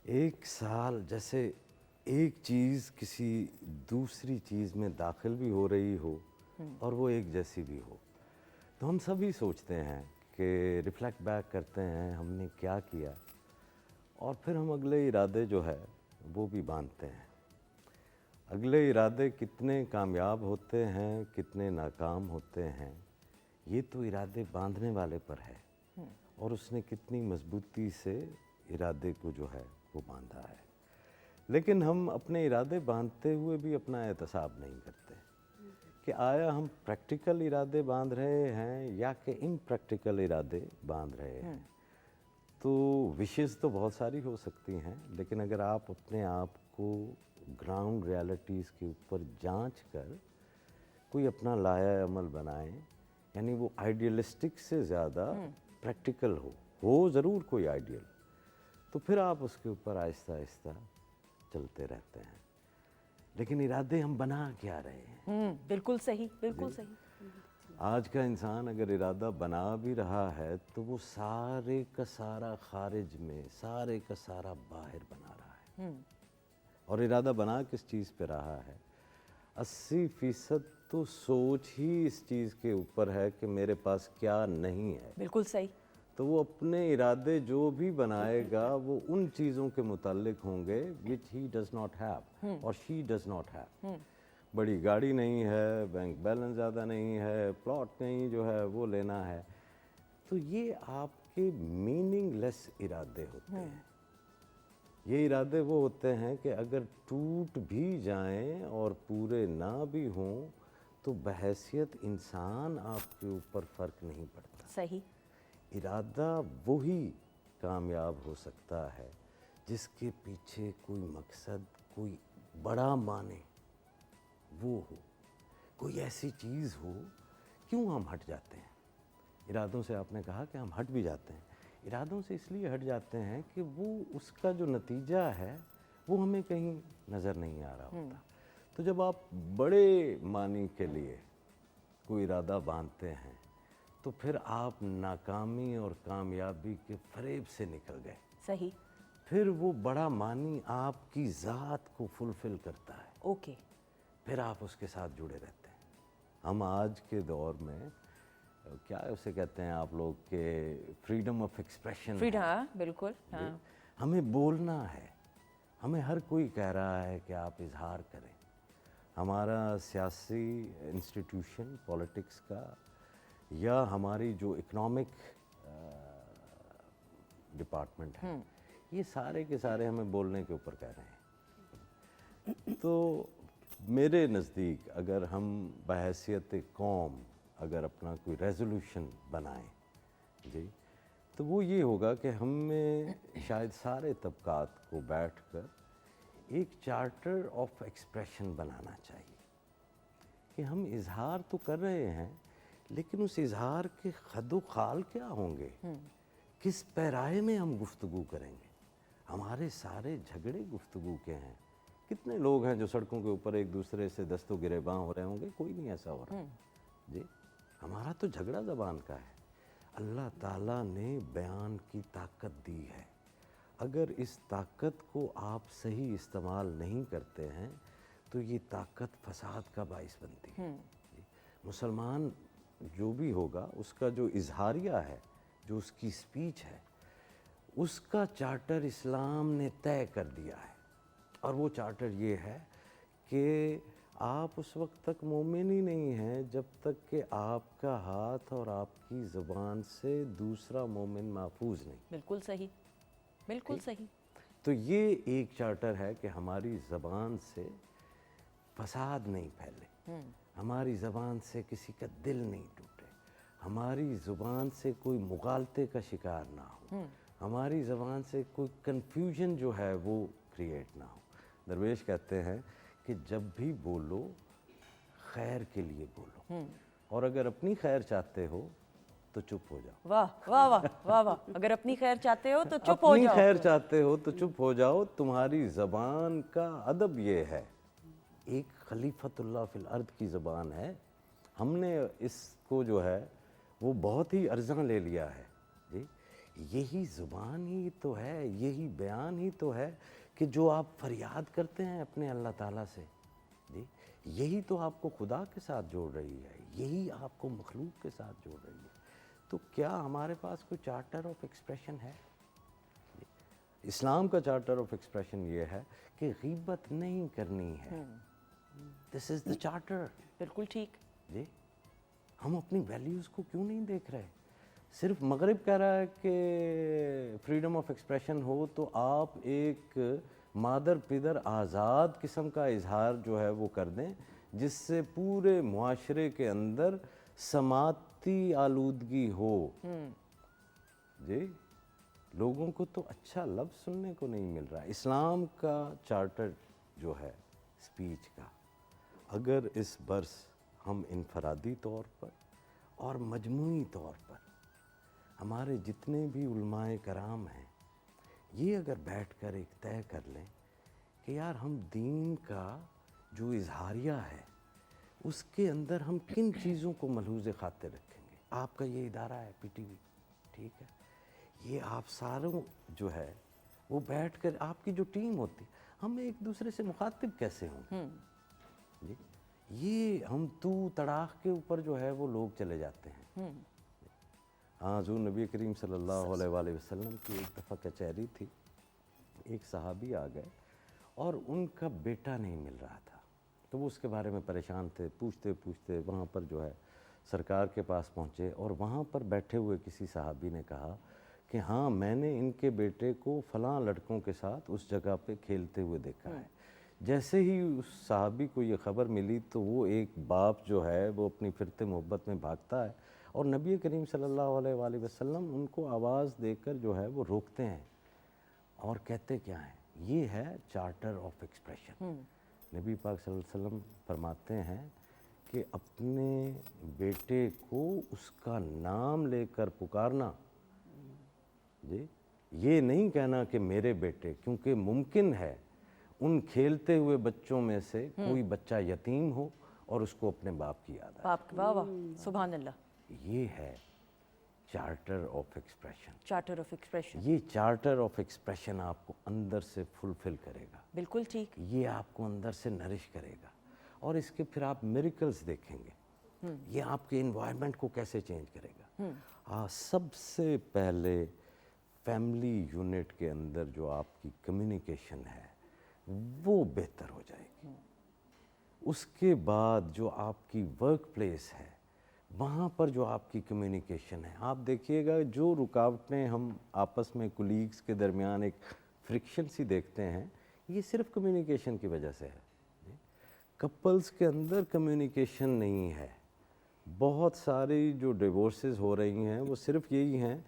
एक साल जैसे एक चीज़ किसी दूसरी चीज़ में दाखिल भी हो रही हो और वो एक जैसी भी हो, तो हम सभी सोचते हैं कि रिफ्लेक्ट बैक करते हैं हमने क्या किया, और फिर हम अगले इरादे जो है वो भी बांधते हैं। अगले इरादे कितने कामयाब होते हैं, कितने नाकाम होते हैं, ये तो इरादे बांधने वाले पर है, और उसने कितनी मजबूती से इरादे को जो है वो बांधा है। लेकिन हम अपने इरादे बांधते हुए भी अपना एहतसाब नहीं करते कि आया हम प्रैक्टिकल इरादे बांध रहे हैं या कि इम्प्रैक्टिकल इरादे बांध रहे हैं। तो विशेष तो बहुत सारी हो सकती हैं, लेकिन अगर आप अपने आप को ग्राउंड रियलिटीज़ के ऊपर जांच कर कोई अपना लाया अमल बनाएं, यानी वो आइडियलिस्टिक से ज़्यादा प्रैक्टिकल हो ज़रूर कोई आइडियल, तो फिर आप उसके ऊपर आहिस्ता आहिस्ता चलते रहते हैं। लेकिन इरादे हम बना क्या रहे हैं? बिल्कुल सही, बिल्कुल सही। आज का इंसान अगर इरादा बना भी रहा है तो वो सारे का सारा खारिज में, सारे का सारा बाहर बना रहा है। और इरादा बना किस चीज़ पे रहा है? 80% तो सोच ही इस चीज़ के ऊपर है कि मेरे पास क्या नहीं है, बिल्कुल सही। तो वो अपने इरादे जो भी बनाएगा वो उन चीज़ों के मुतालिक होंगे विच ही डज नॉट हैव और शी डज नॉट हैव। बड़ी गाड़ी नहीं है, बैंक बैलेंस ज़्यादा नहीं है, प्लॉट नहीं जो है वो लेना है, तो ये आपके मीनिंगलेस इरादे होते हैं। ये इरादे वो होते हैं कि अगर टूट भी जाएं और पूरे ना भी हों तो बहैसियत इंसान आपके ऊपर फ़र्क नहीं पड़ता। सही। इरादा वही कामयाब हो सकता है जिसके पीछे कोई मकसद, कोई बड़ा माने वो हो, कोई ऐसी चीज़ हो। क्यों हम हट जाते हैं इरादों से? आपने कहा कि हम हट भी जाते हैं। इरादों से इसलिए हट जाते हैं कि वो उसका जो नतीजा है वो हमें कहीं नज़र नहीं आ रहा होता। तो जब आप बड़े मानी के लिए कोई इरादा बांधते हैं तो फिर आप नाकामी और कामयाबी के फरेब से निकल गए। सही। फिर वो बड़ा मानी आपकी ज़ात को फुलफ़िल करता है। ओके। फिर आप उसके साथ जुड़े रहते हैं। हम आज के दौर में क्या उसे कहते हैं आप लोग के फ्रीडम ऑफ एक्सप्रेशन। फ्रीडम, बिल्कुल। हाँ। हमें बोलना है, हमें हर कोई कह रहा है कि आप इजहार करें। हमारा सियासी इंस्टीट्यूशन पॉलिटिक्स का या हमारी जो इकोनॉमिक डिपार्टमेंट है, ये सारे के सारे हमें बोलने के ऊपर कह रहे हैं। तो मेरे नज़दीक अगर हम बहैसियत कौम अगर अपना कोई रेजोल्यूशन बनाएं जी, तो वो ये होगा कि हमें शायद सारे तबकात को बैठकर एक चार्टर ऑफ एक्सप्रेशन बनाना चाहिए कि हम इजहार तो कर रहे हैं लेकिन उस इजहार के खदो खाल क्या होंगे, किस पैराए में हम गुफ्तगू करेंगे। हमारे सारे झगड़े गुफ्तगू के हैं। कितने लोग हैं जो सड़कों के ऊपर एक दूसरे से दस्तों गिरेबां हो रहे होंगे? कोई नहीं ऐसा हो रहा जी। हमारा तो झगड़ा ज़बान का है। अल्लाह ताला ने बयान की ताकत दी है। अगर इस ताकत को आप सही इस्तेमाल नहीं करते हैं तो ये ताकत फसाद का बाइस बनती है। मुसलमान जो भी होगा उसका जो इजहारिया है, जो उसकी स्पीच है, उसका चार्टर इस्लाम ने तय कर दिया है। और वो चार्टर ये है कि आप उस वक्त तक मोमिन ही नहीं हैं जब तक कि आपका हाथ और आपकी ज़ुबान से दूसरा मोमिन महफूज नहीं। बिल्कुल सही, बिल्कुल सही। तो ये एक चार्टर है कि हमारी ज़बान से फसाद नहीं फैले, हमारी ज़बान से किसी का दिल नहीं टूटे, हमारी ज़ुबान से कोई मुगालते का शिकार ना हो, हमारी ज़बान से कोई कन्फ्यूजन जो है वो क्रिएट ना हो। दरवेश कहते हैं कि जब भी बोलो खैर के लिए बोलो, और अगर अपनी खैर चाहते हो तो चुप हो जाओ। वाह वाह वाह वाह वाह। अगर अपनी खैर चाहते हो तो चुप हो जाओ। अपनी खैर चाहते हो तो चुप हो जाओ। तुम्हारी ज़बान का अदब ये है, एक खलीफतुल्लाह फिल अर्द की ज़बान है। हमने इसको जो है वो बहुत ही अर्ज़ां ले लिया है जी। यही ज़ुबान ही तो है, यही बयान ही तो है कि जो आप फरियाद करते हैं अपने अल्लाह ताला से जी, यही तो आपको खुदा के साथ जोड़ रही है, यही आपको मखलूक के साथ जोड़ रही है। तो क्या हमारे पास कोई चार्टर ऑफ एक्सप्रेशन है? इस्लाम का चार्टर ऑफ एक्सप्रेशन ये है कि गीबत नहीं करनी है। This is the charter. बिल्कुल ठीक जी। हम अपनी वैल्यूज़ को क्यों नहीं देख रहे? सिर्फ मगरिब कह रहा है कि फ्रीडम ऑफ एक्सप्रेशन हो तो आप एक मादर पिदर आज़ाद किस्म का इजहार जो है वो कर दें जिससे पूरे मुआशरे के अंदर समाती आलूदगी हो जी। लोगों को तो अच्छा लफ्ज़ सुनने को नहीं मिल रहा। इस्लाम का चार्टर जो है स्पीच का, अगर इस बरस हम इनफरादी तौर पर और मजमूई तौर पर हमारे जितने भी उलमाए कराम हैं, ये अगर बैठकर एक तय कर लें कि यार हम दीन का जो इजहारिया है उसके अंदर हम किन चीज़ों को मलहूज़ खातिर रखेंगे। आपका ये इदारा है पीटीवी, ठीक है, ये आप सारों जो है वो बैठकर आपकी जो टीम होती, हम एक दूसरे से मुखातिब कैसे होंगे जी। ये हम तू तड़ाक के ऊपर जो है वो लोग चले जाते हैं। हाँ, हज़ूर नबी करीम सल्लल्लाहु अलैहि वसल्लम की एक दफ़ा कचहरी थी, एक सहाबी आ गए और उनका बेटा नहीं मिल रहा था, तो वो उसके बारे में परेशान थे। पूछते पूछते वहाँ पर जो है सरकार के पास पहुँचे और वहाँ पर बैठे हुए किसी सहाबी ने कहा कि हाँ, मैंने इनके बेटे को फ़लाँ लड़कों के साथ उस जगह पे खेलते हुए देखा है। जैसे ही उस सहाबी को ये ख़बर मिली तो वो एक बाप जो है वो अपनी फिरते मोहब्बत में भागता है और नबी करीम सल्लल्लाहु अलैहि वसल्लम उनको आवाज़ देकर जो है वो रोकते हैं और कहते क्या हैं, ये है चार्टर ऑफ एक्सप्रेशन। नबी पाक सल्लल्लाहु अलैहि वसल्लम फरमाते हैं कि अपने बेटे को उसका नाम लेकर पुकारना, जी, ये नहीं कहना कि मेरे बेटे, क्योंकि मुमकिन है उन खेलते हुए बच्चों में से कोई बच्चा यतीम हो और उसको अपने बाप की याद आए। बाप, वाह वाह, सुभान अल्लाह। ये है charter of expression. Charter of expression, ये चार्टर ऑफ एक्सप्रेशन आपको अंदर से फुलफिल करेगा, बिल्कुल ठीक। ये आपको अंदर से नरिश करेगा और इसके फिर आप मिरेकल्स देखेंगे। ये आपके इन्वायरमेंट को कैसे चेंज करेगा। सबसे पहले फैमिली यूनिट के अंदर जो आपकी कम्युनिकेशन है वो बेहतर हो जाएगी। उसके बाद जो आपकी वर्क प्लेस है वहाँ पर जो आपकी कम्युनिकेशन है, आप देखिएगा जो रुकावटें हम आपस में कुलीग्स के दरमियान एक फ्रिक्शन सी देखते हैं, ये सिर्फ कम्युनिकेशन की वजह से है। कपल्स के अंदर कम्युनिकेशन नहीं है। बहुत सारी जो डिवोर्सेस हो रही हैं वो सिर्फ यही हैं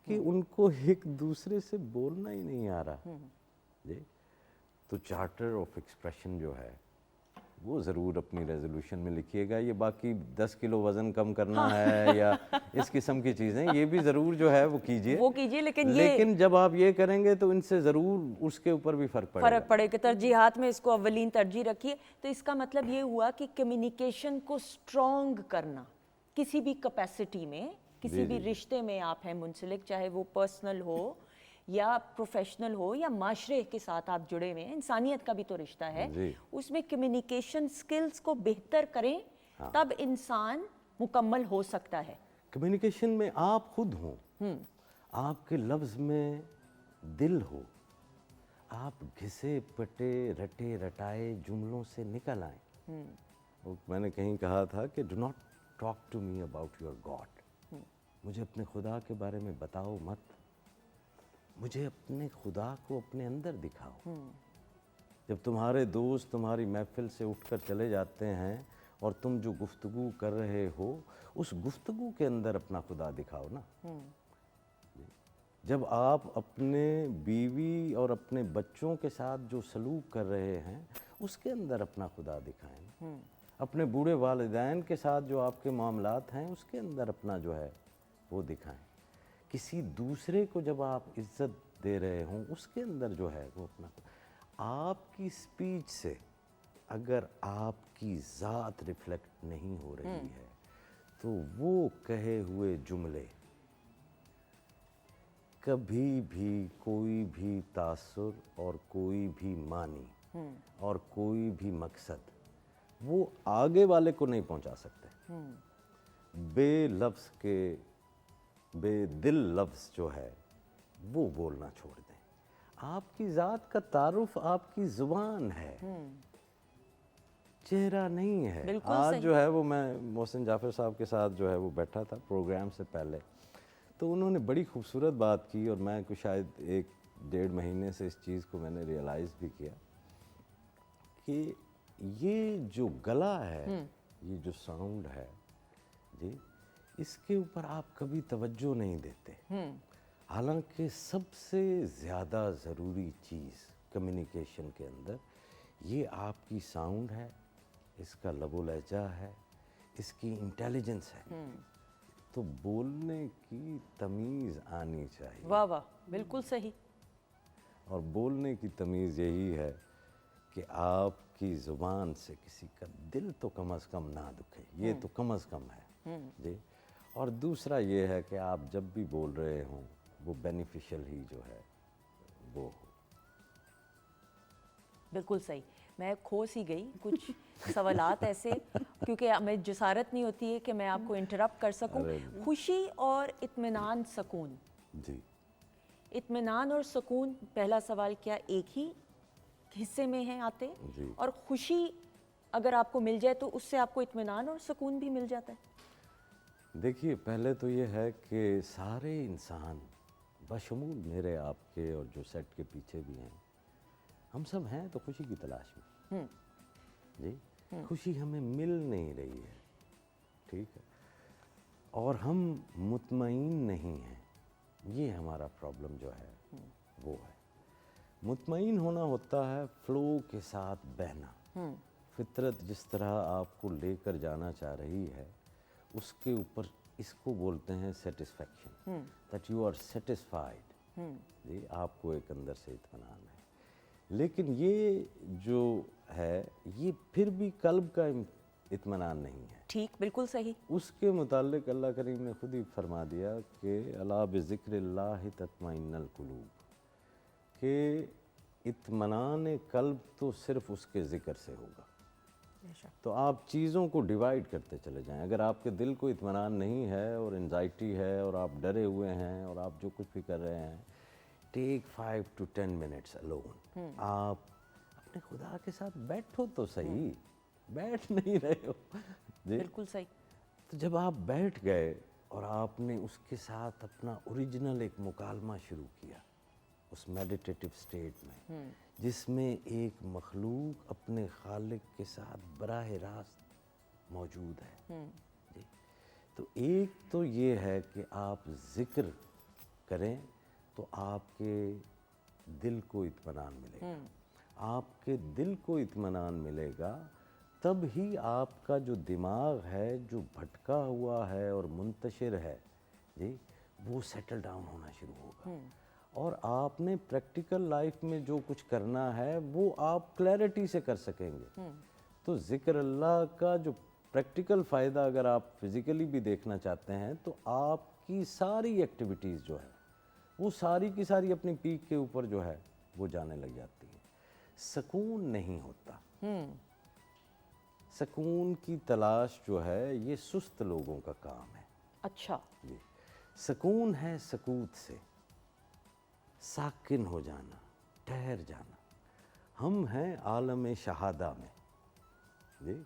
कि उनको एक दूसरे से बोलना ही नहीं आ रहा। जी, तो चार्टर ऑफ एक्सप्रेशन जो है वो ज़रूर अपनी रेजोल्यूशन में लिखिएगा। ये बाकी 10 किलो वज़न कम करना है या इस किस्म की चीज़ें, ये भी ज़रूर जो है वो कीजिए, वो कीजिए, लेकिन जब आप ये करेंगे तो इनसे ज़रूर उसके ऊपर भी फ़र्क पड़ेगा। तरजीहात में इसको अव्वलीन तरजीह रखिए। तो इसका मतलब ये हुआ कि कम्युनिकेशन को स्ट्रॉन्ग करना किसी भी कैपेसिटी में, किसी भी रिश्ते में आप हैं मुंसलिक, चाहे वो पर्सनल हो या प्रोफेशनल हो या माशरे के साथ आप जुड़े हुए हैं, इंसानियत का भी तो रिश्ता है, उसमें कम्युनिकेशन स्किल्स को बेहतर करें, तब इंसान मुकम्मल हो सकता है। कम्युनिकेशन में आप खुद हों, आपके लफ्ज़ में दिल हो, आप घिसे पटे रटे रटाए जुमलों से निकल आए। मैंने कहीं कहा था कि do not talk to me about your God, मुझे अपने खुदा के बारे में बताओ मत, मुझे अपने खुदा को अपने अंदर दिखाओ। जब तुम्हारे दोस्त तुम्हारी महफिल से उठकर चले जाते हैं और तुम जो गुफ्तगू कर रहे हो उस गुफ्तगू के अंदर अपना खुदा दिखाओ ना। जब आप अपने बीवी और अपने बच्चों के साथ जो सलूक कर रहे हैं उसके अंदर अपना खुदा दिखाएं। अपने बूढ़े वालिदैन के साथ जो आपके मामलात हैं उसके अंदर अपना जो है वो दिखाएं। किसी दूसरे को जब आप इज्जत दे रहे हों उसके अंदर जो है वो अपना, आपकी स्पीच से अगर आपकी ज़ात रिफ्लेक्ट नहीं हो रही है तो वो कहे हुए जुमले कभी भी कोई भी तासुर और कोई भी मानी और कोई भी मकसद वो आगे वाले को नहीं पहुंचा सकते। बेलफ्ज़ के बेदिल लफ्ज़ जो है वो बोलना छोड़ दें। आपकी ज़ात का तारुफ आपकी ज़ुबान है, चेहरा नहीं है। आज जो है वो मैं मोहसिन जाफ़र साहब के साथ जो है वो बैठा था प्रोग्राम से पहले, तो उन्होंने बड़ी खूबसूरत बात की और मैं कुछ शायद 1-1.5 महीने से इस चीज़ को मैंने रियलाइज़ भी किया कि ये जो गला है, ये जो साउंड है जी, इसके ऊपर आप कभी तवज्जो नहीं देते। हालांकि सबसे ज़्यादा ज़रूरी चीज़ कम्युनिकेशन के अंदर ये आपकी साउंड है, इसका लबो लहजा है, इसकी इंटेलिजेंस है। तो बोलने की तमीज़ आनी चाहिए। वाह वाह, बिल्कुल सही। और बोलने की तमीज़ यही है कि आपकी ज़ुबान से किसी का दिल तो कम अज़ कम ना दुखे, ये तो कम अज़ कम है जी। और दूसरा ये है कि आप जब भी बोल रहे हों वो बेनिफिशियल ही जो है वो हो। बिल्कुल सही, मैं खो सी गई कुछ सवालात ऐसे, क्योंकि हमें जसारत नहीं होती है कि मैं आपको इंटरप्ट कर सकूं। खुशी और इत्मीनान, सुकून, जी इत्मीनान और सुकून, पहला सवाल, क्या एक ही हिस्से में हैं आते? जी। और खुशी अगर आपको मिल जाए तो उससे आपको इत्मीनान और सुकून भी मिल जाता है? देखिए, पहले तो ये है कि सारे इंसान बशमूल मेरे आपके और जो सेट के पीछे भी हैं, हम सब हैं तो खुशी की तलाश में। जी, खुशी हमें मिल नहीं रही है, ठीक है, और हम मुतमईन नहीं हैं, ये हमारा प्रॉब्लम जो है वो है। मुतमईन होना होता है फ्लो के साथ बहना। फितरत जिस तरह आपको लेकर जाना चाह रही है उसके ऊपर, इसको बोलते हैं satisfaction, that you are satisfied. जी, आपको एक अंदर से इत्मीनान है। लेकिन ये जो है ये फिर भी कल्ब का इत्मीनान नहीं है। ठीक, बिल्कुल सही। उसके मुतालिक अल्लाह करीम ने खुद ही फरमा दिया कि अला बिज़िक्रिल्लाहि तत्मइन्नुल कुलूब, कि इत्मीनान कल्ब तो सिर्फ उसके ज़िक्र से होगा। तो आप चीज़ों को डिवाइड करते चले जाएं। अगर आपके दिल को इत्मीनान नहीं है और एंजाइटी है और आप डरे हुए हैं और आप जो कुछ भी कर रहे हैं, टेक 5 to 10 मिनट्स अलोन। आप अपने खुदा के साथ बैठो तो सही, बैठ नहीं रहे हो जी। बिल्कुल सही। तो जब आप बैठ गए और आपने उसके साथ अपना ओरिजिनल एक मुकालमा शुरू किया उस मेडिटेटिव स्टेट में, जिसमें एक मखलूक अपने खालिक के साथ बराह रास्त मौजूद है जी। तो एक तो ये है कि आप ज़िक्र करें तो आपके दिल को इत्मीनान मिलेगा। आपके दिल को इत्मीनान मिलेगा तब ही आपका जो दिमाग है, जो भटका हुआ है और मुंतशिर है जी, वो सेटल डाउन होना शुरू होगा। और आपने प्रैक्टिकल लाइफ में जो कुछ करना है वो आप क्लैरिटी से कर सकेंगे। तो ज़िक्र अल्लाह का जो प्रैक्टिकल फ़ायदा अगर आप फिज़िकली भी देखना चाहते हैं तो आपकी सारी एक्टिविटीज़ जो है वो सारी की सारी अपनी पीक के ऊपर जो है वो जाने लग जाती है। सुकून नहीं होता। सुकून की तलाश जो है ये सुस्त लोगों का काम है। अच्छा जी, सुकून है सकूत से, साकिन हो जाना, ठहर जाना। हम हैं आलम शहादा में जी।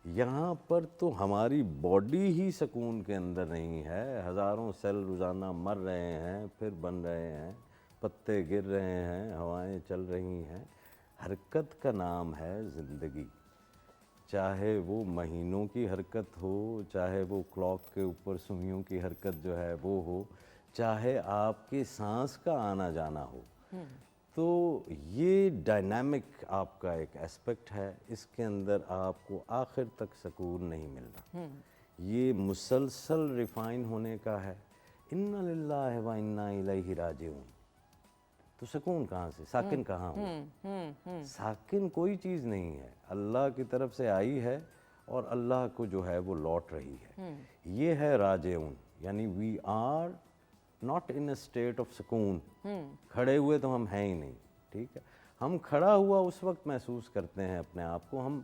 यहाँ पर तो हमारी बॉडी ही सुकून के अंदर नहीं है। हज़ारों सेल रोज़ाना मर रहे हैं, फिर बन रहे हैं, पत्ते गिर रहे हैं, हवाएं चल रही हैं। हरकत का नाम है ज़िंदगी। चाहे वो महीनों की हरकत हो, चाहे वो क्लॉक के ऊपर सुइयों की हरकत जो है वो हो, चाहे आपकी सांस का आना जाना हो। तो ये डायनामिक आपका एक एस्पेक्ट है, इसके अंदर आपको आखिर तक सुकून नहीं मिलना। ये मुसलसल रिफाइन होने का है। इन्ना लिल्लाहि व इन्ना इलैहि राजिऊन। तो सुकून कहाँ से, साकिन कहाँ हो? साकिन कोई चीज़ नहीं है, अल्लाह की तरफ से आई है और अल्लाह को जो है वो लौट रही है। ये है राजिऊन, यानी we are not in a state of सुकून। खड़े हुए तो हम हैं ही नहीं, ठीक है। हम खड़ा हुआ उस वक्त महसूस करते हैं अपने आप को। हम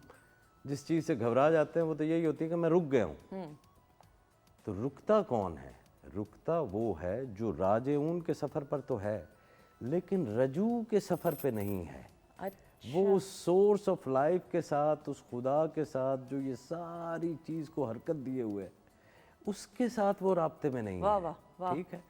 जिस चीज़ से घबरा जाते हैं वो तो यही होती है कि मैं रुक गया हूँ। तो रुकता कौन है? रुकता वो है जो राजिऊन के सफ़र पर तो है लेकिन रजू के सफ़र पे नहीं है। अच्छा। वो सोर्स ऑफ लाइफ के साथ, उस खुदा के साथ जो ये सारी चीज़ को हरकत दिए हुए है, उसके साथ वो राब्ते में नहीं वाह, है। वाह, वाह। ठीक है।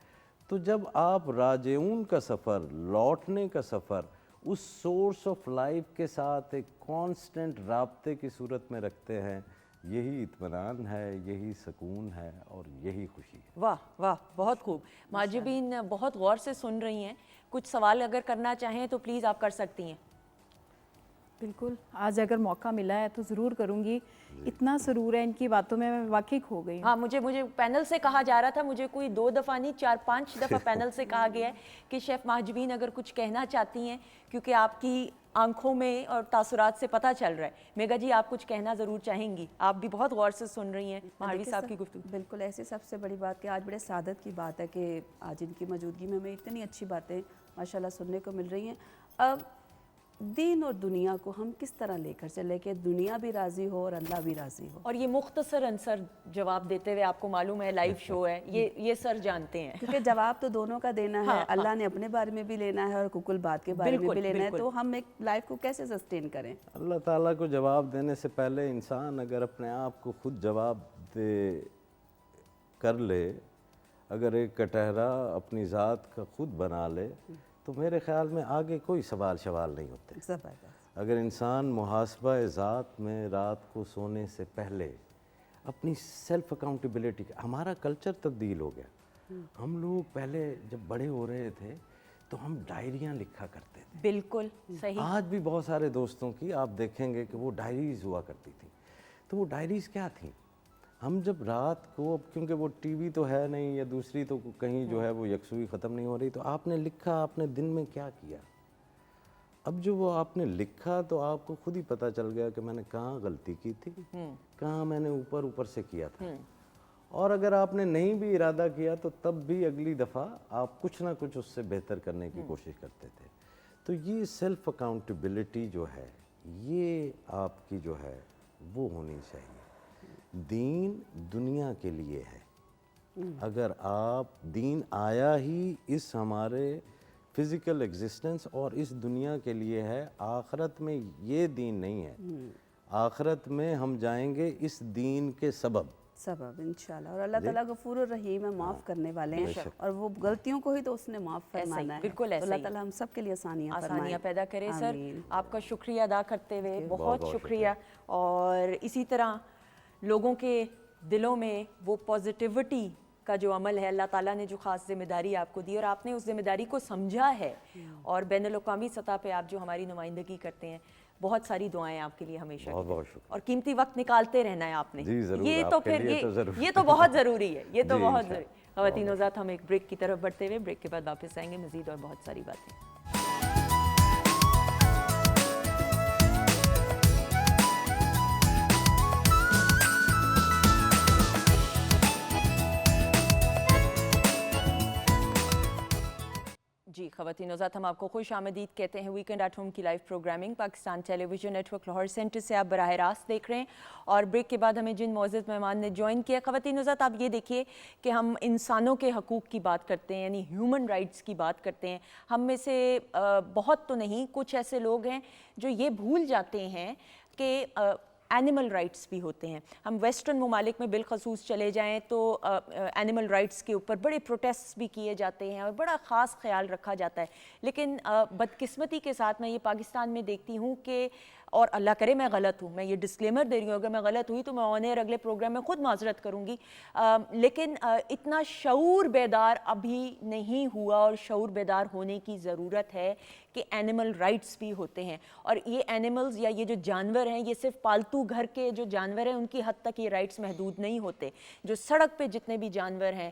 तो जब आप राजिऊन का सफ़र, लौटने का सफ़र उस सोर्स ऑफ लाइफ के साथ एक कांस्टेंट राब्ते की सूरत में रखते हैं, यही इत्मीनान है, यही सुकून है और यही खुशी है। वाह वाह, बहुत खूब। माजिबीन बहुत गौर से सुन रही हैं, कुछ सवाल अगर करना चाहें तो प्लीज़ आप कर सकती हैं। बिल्कुल, आज अगर मौका मिला है तो ज़रूर करूँगी। इतना सुरूर है इनकी बातों में, मैं वाकई खो गई हूँ। हाँ, मुझे पैनल से कहा जा रहा था, मुझे कोई 2 दफ़ा नहीं 4-5 दफ़ा पैनल से कहा गया है कि शेफ़ माजिबीन अगर कुछ कहना चाहती हैं, क्योंकि आपकी आंखों में और तासुरात से पता चल रहा है। मेगा जी, आप कुछ कहना ज़रूर चाहेंगी, आप भी बहुत गौर से सुन रही हैं महावी साहब की गुफ्तगू। बिल्कुल, ऐसे सबसे बड़ी बात कि आज बड़े सादत की बात है कि आज इनकी मौजूदगी में हमें इतनी अच्छी बातें माशाल्लाह सुनने को मिल रही हैं। अब دین اور دنیا کو ہم کس طرح لے کر چلے کہ دنیا بھی راضی ہو اور اللہ بھی راضی ہو. اور یہ مختصراً سر جواب دیتے ہوئے آپ کو معلوم ہے لائیو شو ہے, یہ سر جانتے ہیں کیونکہ جواب تو دونوں کا دینا ہے, اللہ نے اپنے بارے میں بھی لینا ہے اور حقوق الباد کے بارے میں بھی لینا ہے, تو ہم ایک لائف کو کیسے سسٹین کریں؟ اللہ تعالیٰ کو جواب دینے سے پہلے انسان اگر اپنے آپ کو خود جواب دے کر لے, اگر ایک کٹہرا اپنی ذات کا خود بنا لے, تو میرے خیال میں آگے کوئی سوال نہیں ہوتے. اگر انسان محاسبہ ذات میں رات کو سونے سے پہلے اپنی سیلف اکاؤنٹیبلٹی, ہمارا کلچر تبدیل ہو گیا. ہم لوگ پہلے جب بڑے ہو رہے تھے تو ہم ڈائریاں لکھا کرتے تھے. بالکل صحیح. آج بھی بہت سارے دوستوں کی آپ دیکھیں گے کہ وہ ڈائریز ہوا کرتی تھیں. تو وہ ڈائریز کیا تھیں؟ ہم جب رات کو, کیونکہ وہ ٹی وی تو ہے نہیں یا دوسری تو کہیں جو ہے وہ یکسوئی ختم نہیں ہو رہی, تو آپ نے لکھا آپ نے دن میں کیا کیا. اب جو وہ آپ نے لکھا تو آپ کو خود ہی پتہ چل گیا کہ میں نے کہاں غلطی کی تھی, کہاں میں نے اوپر سے کیا تھا. اور اگر آپ نے نہیں بھی ارادہ کیا تو تب بھی اگلی دفعہ آپ کچھ نہ کچھ اس سے بہتر کرنے کی کوشش کرتے تھے. تو یہ سیلف اکاؤنٹیبلٹی جو ہے, یہ آپ کی جو ہے وہ ہونی چاہیے. دین دنیا کے لیے ہے. اگر آپ, دین آیا ہی اس ہمارے فزیکل ایگزسٹنس اور اس دنیا کے لیے ہے, آخرت میں یہ دین نہیں ہے. آخرت میں ہم جائیں گے اس دین کے سبب انشاءاللہ. اور اللہ تعالیٰ غفور الرحیم ہے, معاف کرنے والے ہیں, اور وہ غلطیوں کو ہی تو اس نے معاف فرمانا ہے. بالکل ایسا اللہ تعالیٰ ہم سب کے لیے آسانیاں پیدا کرے. سر آپ کا شکریہ ادا کرتے ہوئے بہت شکریہ. اور اسی طرح لوگوں کے دلوں میں وہ پازیٹیوٹی کا جو عمل ہے, اللہ تعالیٰ نے جو خاص ذمہ داری آپ کو دی اور آپ نے اس ذمہ داری کو سمجھا ہے, اور بین الاقوامی سطح پہ آپ جو ہماری نمائندگی کرتے ہیں, بہت ساری دعائیں آپ کے لیے ہمیشہ. اور قیمتی وقت نکالتے رہنا ہے آپ نے, یہ تو پھر یہ تو بہت ضروری ہے, یہ تو بہت ضروری. خواتین و حضرات, ہم ایک بریک کی طرف بڑھتے ہوئے, بریک کے بعد واپس آئیں گے مزید اور بہت ساری باتیں. جی خواتین و حضرات, ہم آپ کو خوش آمدید کہتے ہیں. ویکنڈ ایٹ ہوم کی live programming Pakistan television network Lahore centre سے آپ براہ راست دیکھ رہے ہیں. اور بریک کے بعد ہمیں جن معزز مہمان نے جوائن کیا, خواتین و حضرات آپ یہ دیکھیے کہ ہم انسانوں کے حقوق کی بات کرتے ہیں, یعنی ہیومن رائٹس کی بات کرتے ہیں. ہم میں سے بہت تو نہیں, کچھ ایسے لوگ ہیں جو یہ بھول جاتے ہیں کہ اینیمل رائٹس بھی ہوتے ہیں. ہم ویسٹرن ممالک میں بالخصوص چلے جائیں تو اینیمل رائٹس کے اوپر بڑے پروٹیسٹ بھی کیے جاتے ہیں اور بڑا خاص خیال رکھا جاتا ہے. لیکن بدقسمتی کے ساتھ میں یہ پاکستان میں دیکھتی ہوں کہ, اور اللہ کرے میں غلط ہوں, میں یہ ڈسکلیمر دے رہی ہوں, اگر میں غلط ہوئی تو میں آن ایئر اگلے پروگرام میں خود معذرت کروں گی, لیکن اتنا شعور بیدار ابھی نہیں ہوا, اور شعور بیدار ہونے کی ضرورت ہے کہ اینیمل رائٹس بھی ہوتے ہیں. اور یہ اینیملز یا یہ جو جانور ہیں, یہ صرف پالتو گھر کے جو جانور ہیں ان کی حد تک یہ رائٹس محدود نہیں ہوتے. جو سڑک پہ جتنے بھی جانور ہیں,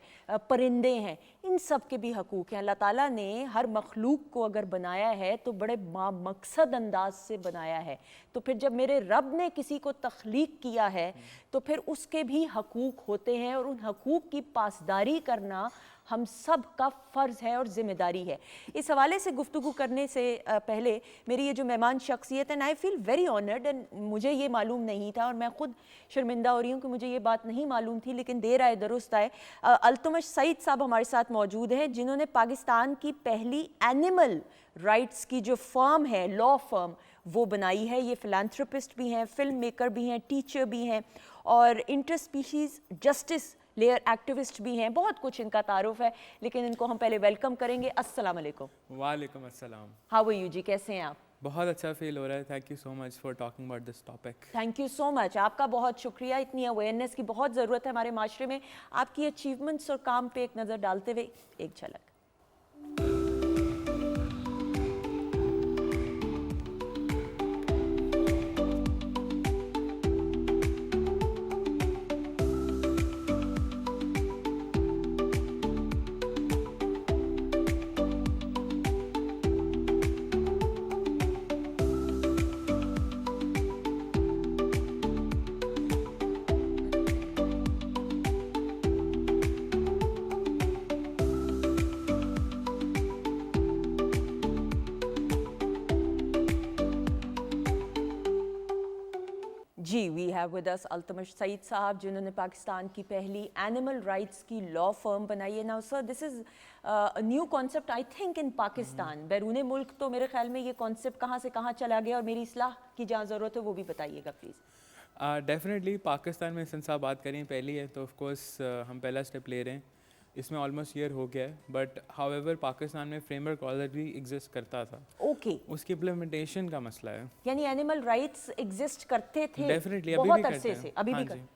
پرندے ہیں, ان سب کے بھی حقوق ہیں. اللہ تعالیٰ نے ہر مخلوق کو اگر بنایا ہے تو بڑے مقصد انداز سے بنایا ہے. تو پھر جب میرے رب نے کسی کو تخلیق کیا ہے تو پھر اس کے بھی حقوق ہوتے ہیں, اور ان حقوق کی پاسداری کرنا ہم سب کا فرض ہے اور ذمہ داری ہے. اس حوالے سے گفتگو کرنے سے پہلے میری یہ جو مہمان شخصیت ہے, آئی فیل ویری آنرڈ, اینڈ مجھے یہ معلوم نہیں تھا اور میں خود شرمندہ ہو رہی ہوں کہ مجھے یہ بات نہیں معلوم تھی, لیکن دیر آئے درست آئے. التمش سعید صاحب ہمارے ساتھ موجود ہیں, جنہوں نے پاکستان کی پہلی اینیمل رائٹس کی جو فرم ہے, لا فرم, وہ بنائی ہے. یہ فلانتھروپسٹ بھی ہیں, فلم میکر بھی ہیں, ٹیچر بھی ہیں, اور interspecies justice lawyer activist بھی ہیں. بہت کچھ ان کا تعارف ہے, لیکن ان کو ہم پہلے ویلکم کریں گے. السلام علیکم. وعلیکم السلام. ہاؤ آر یو جی, کیسے ہیں آپ؟ بہت اچھا فیل ہو رہا ہے. Thank you so much for talking about this topic. Thank you so much, آپ کا بہت شکریہ. اتنی اویئرنیس کی بہت ضرورت ہے ہمارے معاشرے میں. آپ کی اچیومنٹس اور کام پہ ایک نظر ڈالتے ہوئے ایک جھلک. जी, we have with us Altamash Saeed sahab, जिन्होंने पाकिस्तान की पहली एनिमल राइट्स की लॉ फर्म बनाई है. Now sir, this is new concept I think in Pakistan. बैरून मुल्क तो मेरे ख्याल में ये कॉन्सेप्ट कहाँ से कहाँ चला गया, और मेरी इस्लाह की जहाँ ज़रूरत है वो भी बताइएगा प्लीज़. डेफिनेटली पाकिस्तान में सिंस आप बात करें पहली है तो ऑफ कोर्स हम पहला स्टेप ले रहे हैं. इसमें ऑलमोस्ट ईयर हो गया है, बट हाउएवर पाकिस्तान में फ्रेमवर्क ऑलरेडी एग्जिस्ट करता था. ओके. उसकी इम्प्लीमेंटेशन का मसला है. यानी एनिमल राइट्स एग्जिस्ट करते थे डेफिनेटली अभी भी बहुत करते अरसे हैं. से, अभी भी हाँ करते जी.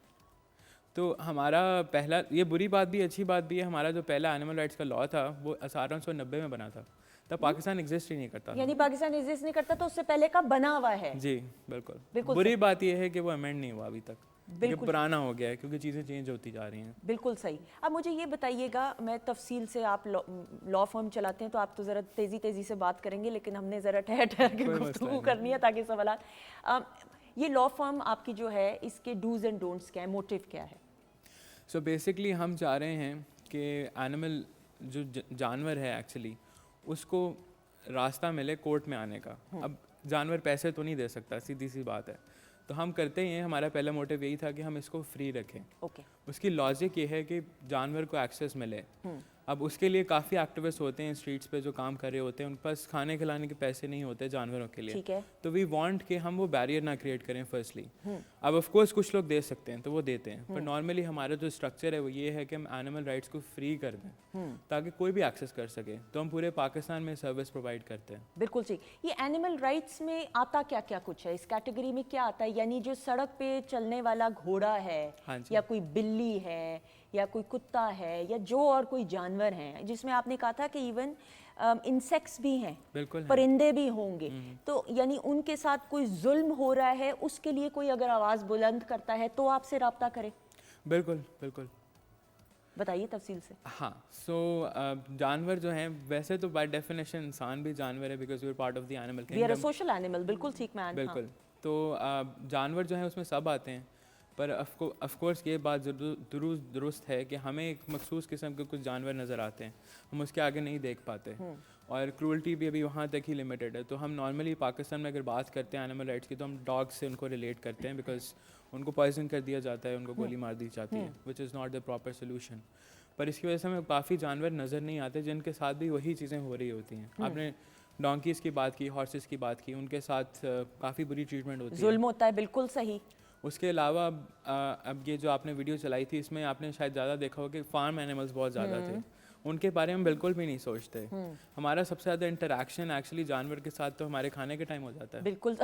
तो हमारा पहला, ये बुरी बात भी अच्छी बात भी है, हमारा जो पहला एनिमल राइट्स का लॉ था वो 1890 में बना था. तब पाकिस्तान एग्जिस्ट ही नहीं करता था. यानी पाकिस्तान एग्जिस्ट नहीं करता तो उससे पहले का बना हुआ है. जी बिल्कुल. बिल्कुल बुरी बात यह है कि वो अमेंड नहीं हुआ अभी तक, क्योंकि बिल्कुल. पुराना हो गया है, क्योंकि चीज़ें चेंज होती जा रही हैं. बिल्कुल सही. अब मुझे ये बताइएगा, मैं तफसील से, आप लॉ फर्म चलाते हैं तो आप तो ज़रा तेज़ी से बात करेंगे, लेकिन हमने ज़रा ठहर के गुफ्तगू करनी है ताकि सवाल. ये लॉ फर्म आपकी जो है, इसके डूज एंड डोंट्स क्या है, मोटिव क्या है? सो बेसिकली हम चाह रहे हैं कि एनिमल जो जानवर है एक्चुअली उसको रास्ता मिले कोर्ट में आने का. अब जानवर पैसे तो नहीं दे सकता, सीधी सी बात है. तो हम करते ही हैं, हमारा पहला मोटिव यही था कि हम इसको फ्री रखें. ओके. उसकी लॉजिक ये है कि जानवर को एक्सेस मिले. अब उसके लिए काफ़ी एक्टिविस्ट होते हैं स्ट्रीट्स पे जो काम कर रहे होते हैं, उनके पास खाने खिलाने के पैसे नहीं होते जानवरों के लिए. ठीक है. तो वी वांट कि हम वो बैरियर ना क्रिएट करें फर्स्टली. अब ऑफ कोर्स कुछ लोग दे सकते हैं तो वो देते हैं, पर नॉर्मली हमारा जो स्ट्रक्चर है वो ये है कि हम एनिमल राइट्स को फ्री कर दें ताकि कोई भी एक्सेस कर सके. तो हम पूरे पाकिस्तान में सर्विस प्रोवाइड करते हैं. बिल्कुल ठीक. ये एनिमल राइट्स में आता क्या क्या कुछ है, इस कैटेगरी में क्या आता है? यानी जो सड़क पे चलने वाला घोड़ा है, हाँ जी. या कोई बिल्ली है, या कोई कुत्ता है, या जो और कोई जानवर हैं, जिसमें आपने कहा था कि इवन इंसेक्ट्स भी हैं, बिल्कुल हैं. परिंदे भी होंगे, तो यानी उनके साथ कोई जुल्म हो रहा है, उसके लिए कोई अगर आवाज़ बुलंद करता है तो आपसे रब्ता करे. बिल्कुल बिल्कुल. बताइए तफसील से. हाँ. सो जानवर जो हैं, वैसे तो बाय डेफिनेशन इंसान भी जानवर है, because we are part of the animal we are a social animal. बिल्कुल ठीक मैन. बिल्कुल. तो जानवर जो हैं उसमें सब आते हैं, पर ऑफ कोर्स ये बात दुरुस्त है कि हमें एक मखसूस किस्म के कुछ जानवर नज़र आते हैं, हम उसके आगे नहीं देख पाते. और क्रूअल्टी भी अभी वहाँ तक ही लिमिटेड है. तो हम नॉर्मली पाकिस्तान में अगर बात करते हैं एनिमल राइट्स की, तो हम डॉग से उनको रिलेट करते हैं, बिकॉज उनको पॉइजन कर दिया जाता है, उनको गोली मार दी जाती है, which is not the proper solution. पर इसकी वजह से हमें काफ़ी जानवर नज़र नहीं आते जिनके साथ भी वही चीज़ें हो रही होती हैं. आपने डोंकीज़ की बात की, हॉर्सेस की बात की, उनके साथ काफ़ी बुरी ट्रीटमेंट होती है, जुल्म होता है. बिल्कुल सही. उसके अलावा अब ये जो आपने वीडियो चलाई थी, इसमें आपने शायद ज़्यादा देखा होगा कि फार्म एनिमल्स बहुत ज़्यादा थे. उनके बारे में बिल्कुल भी नहीं सोचते. हमारा सबसे ज़्यादा इंटरेक्शन एक्चुअली जानवर के साथ तो हमारे खाने के टाइम हो जाता है. बिल्कुल.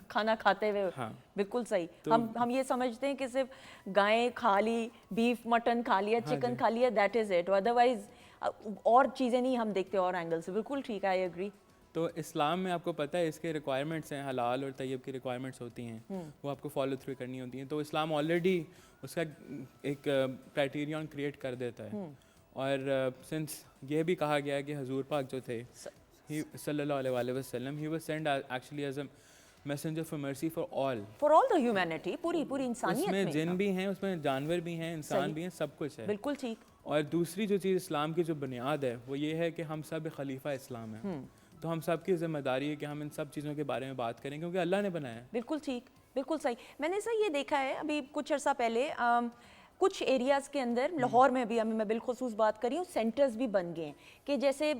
खाना खाते हुए. हाँ. बिल्कुल सही. तो हम ये समझते हैं कि सिर्फ गायें खा ली, बीफ मटन खा लिया, चिकन खा लिया, दैट इज़ इट. अदरवाइज और चीज़ें नहीं हम देखते और एंगल से. बिल्कुल ठीक है, आई एग्री. तो इस्लाम में आपको पता है इसके रिक्वायरमेंट्स हैं, हलाल और तैयब की रिक्वायरमेंट्स होती हैं, वो आपको फॉलो थ्रू करनी होती हैं. तो इस्लाम ऑलरेडी उसका एक क्राइटेरियन क्रिएट कर देता है. और सिंस ये भी कहा गया है कि हजूर पाक जो थे सल्लल्लाहु अलैहि वसल्लम, he was send actually as a messenger for mercy for all the humanity. पूरी इंसानियत उसमें में जिन भी हैं, उसमें जानवर भी हैं, इंसान भी हैं, सब कुछ है. बिल्कुल ठीक. और दूसरी जो चीज़ इस्लाम की जो बुनियाद है वो ये है कि हम सब खलीफा इस्लाम हैं. तो हम सब की जिम्मेदारी है कि हम इन सब चीज़ों के बारे में बात करें, क्योंकि अल्लाह ने बनाया है. बिल्कुल ठीक. बिल्कुल सही. मैंने सर ये देखा है अभी कुछ अर्सा पहले, कुछ एरियाज़ के अंदर, लाहौर में भी मैं बिलखुसूस बात कर रही हूँ, सेंटर्स भी बन गए हैं कि जैसे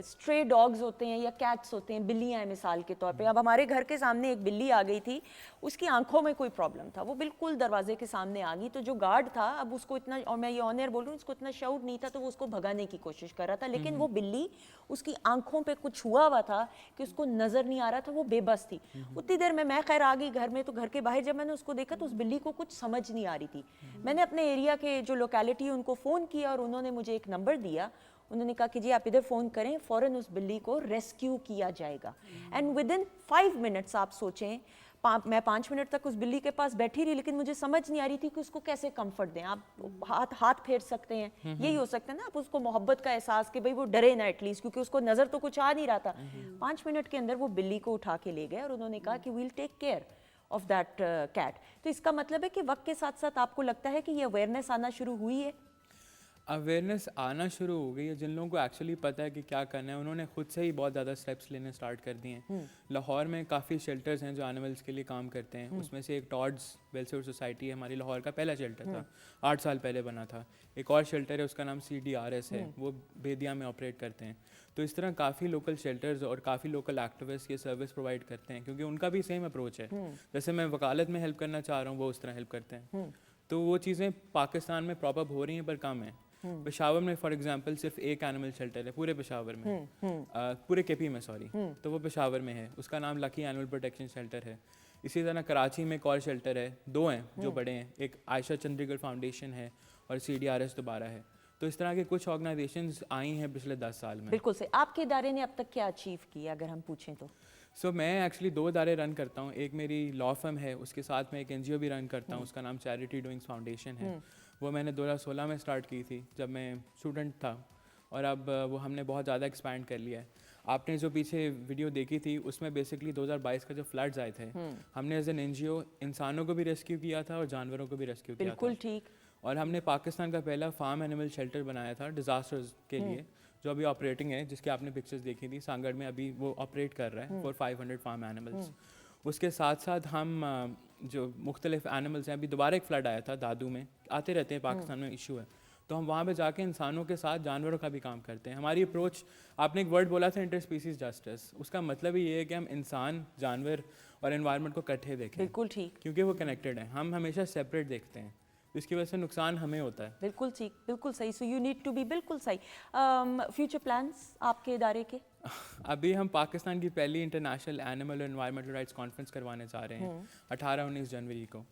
स्ट्रे डॉग्स होते हैं या कैट्स होते हैं, बिल्लियाँ हैं मिसाल के तौर पे. अब हमारे घर के सामने एक बिल्ली आ गई थी, उसकी आंखों में कोई प्रॉब्लम था, वो बिल्कुल दरवाजे के सामने आ गई. तो जो गार्ड था, अब उसको इतना, और मैं ये ऑन एयर बोल रही हूँ, उसको इतना शाउट नहीं था, तो वो उसको भगाने की कोशिश कर रहा था, लेकिन वो बिल्ली, उसकी आंखों पे कुछ हुआ था कि उसको नज़र नहीं आ रहा था, वो बेबस थी. उतनी देर में मैं खैर आ गई घर में, तो घर के बाहर जब मैंने उसको देखा तो उस बिल्ली को कुछ समझ नहीं आ रही थी. मैंने अपने एरिया के जो लोकेलिटी है उनको फ़ोन किया और उन्होंने मुझे एक नंबर दिया. उन्होंने कहा कि जी आप इधर फ़ोन करें, फ़ौरन उस बिल्ली को रेस्क्यू किया जाएगा. एंड विद इन 5 मिनट्स, आप सोचें, मैं 5 मिनट तक उस बिल्ली के पास बैठी रही, लेकिन मुझे समझ नहीं आ रही थी कि उसको कैसे कंफर्ट दें. आप हाथ फेर सकते हैं, यही हो सकता है ना, आप उसको मोहब्बत का एहसास कि भाई वो डरे ना एटलीस्ट, क्योंकि उसको नज़र तो कुछ आ नहीं रहा था. 5 मिनट के अंदर वो बिल्ली को उठा के ले गए और उन्होंने कहा कि we'll take care of that cat. तो इसका मतलब है कि वक्त के साथ साथ आपको लगता है कि ये अवेयरनेस आना शुरू हुई है? اویئرنیس آنا شروع ہو گئی ہے. جن لوگوں کو ایکچولی پتہ ہے کہ کیا کرنا ہے انہوں نے خود سے ہی بہت زیادہ اسٹیپس لینے اسٹارٹ کر دیے ہیں. لاہور میں کافی شیلٹرز ہیں جو اینیملس کے لیے کام کرتے ہیں. اس میں سے ایک ٹاڈز ویلفیئر سوسائٹی ہے ہماری لاہور کا پہلا شیلٹر تھا, 8 سال پہلے بنا تھا. ایک اور شیلٹر ہے اس کا نام CDRS ہے, وہ بیدیا میں آپریٹ کرتے ہیں. تو اس طرح کافی لوکل شیلٹرز اور کافی لوکل ایکٹیوسٹ یہ سروس پرووائڈ کرتے ہیں کیونکہ ان کا بھی سیم اپروچ ہے. جیسے میں وکالت میں ہیلپ کرنا چاہ رہا ہوں وہ اس طرح ہیلپ کرتے ہیں. تو وہ چیزیں پاکستان میں پراپ اپ ہو رہی ہیں پر کم ہیں. پشاور میں فار ایگزامپل صرف ایک اینیمل شیلٹر ہے پورے پشاور میں, پورے KP میں سوری, تو وہ پشاور میں ہے, اس کا نام لکی اینیمل پروٹیکشن شیلٹر ہے. اسی طرح کراچی میں ایک اور شیلٹر ہے, 2 ہیں جو بڑے ہیں, ایک عائشہ چندریگڑھ فاؤنڈیشن ہے اور CDRS دوبارہ ہے. تو اس طرح کے کچھ آرگنائزیشنز آئی ہیں پچھلے 10 سال میں. بالکل سے. آپ کے ادارے نے اب تک کیا اچیو کیا اگر ہم پوچھیں تو؟ سو میں ایکچولی 2 ادارے رن کرتا ہوں. ایک میری لا فرم ہے, اس کے ساتھ میں ایک NGO بھی رن کرتا ہوں, اس کا نام چیریٹی ڈوئنگس فاؤنڈیشن ہے. وہ میں نے 2016 میں اسٹارٹ کی تھی جب میں اسٹوڈنٹ تھا, اور اب وہ ہم نے بہت زیادہ ایکسپینڈ کر لیا ہے. آپ نے جو پیچھے ویڈیو دیکھی تھی اس میں بیسکلی 2022 کا جو فلڈز آئے تھے, ہم نے ایز این NGO انسانوں کو بھی ریسکیو کیا تھا اور جانوروں کو بھی ریسکیو کیا تھا. بالکل ٹھیک. اور ہم نے پاکستان کا پہلا فارم اینیمل شیلٹر بنایا تھا ڈیزاسٹرز کے لیے, جو ابھی آپریٹنگ ہے, جس کی آپ نے پکچرز دیکھی تھی سانگڑ میں, ابھی وہ آپریٹ کر رہا ہے فور 500 فارم اینیملس. اس کے ساتھ ساتھ ہم جو مختلف اینیملس ہیں, ابھی دوبارہ ایک فلڈ آیا تھا دادو میں, آتے رہتے ہیں پاکستان میں ایشو ہے, تو ہم وہاں پہ جا کے انسانوں کے ساتھ جانوروں کا بھی کام کرتے ہیں. ہماری اپروچ, آپ نے ایک ورڈ بولا تھا انٹر اسپیسیز جسٹس, اس کا مطلب ہی یہ ہے کہ ہم انسان, جانور اور انوائرمنٹ کو اکٹھے دیکھیں. بالکل ٹھیک. کیونکہ وہ کنیکٹڈ ہیں, ہم ہمیشہ سیپریٹ دیکھتے ہیں, اس کی وجہ سے نقصان ہمیں ہوتا ہے. بالکل ٹھیک, بالکل صحیح. So you need to be, بالکل صحیح. فیوچر پلانس آپ کے ادارے کے؟ ابھی ہم پاکستان کی پہلی انٹرنیشنل اینیمل اور انوائرمنٹل رائٹس کانفرنس کروانے جا رہے ہیں 18-19 جنوری کو.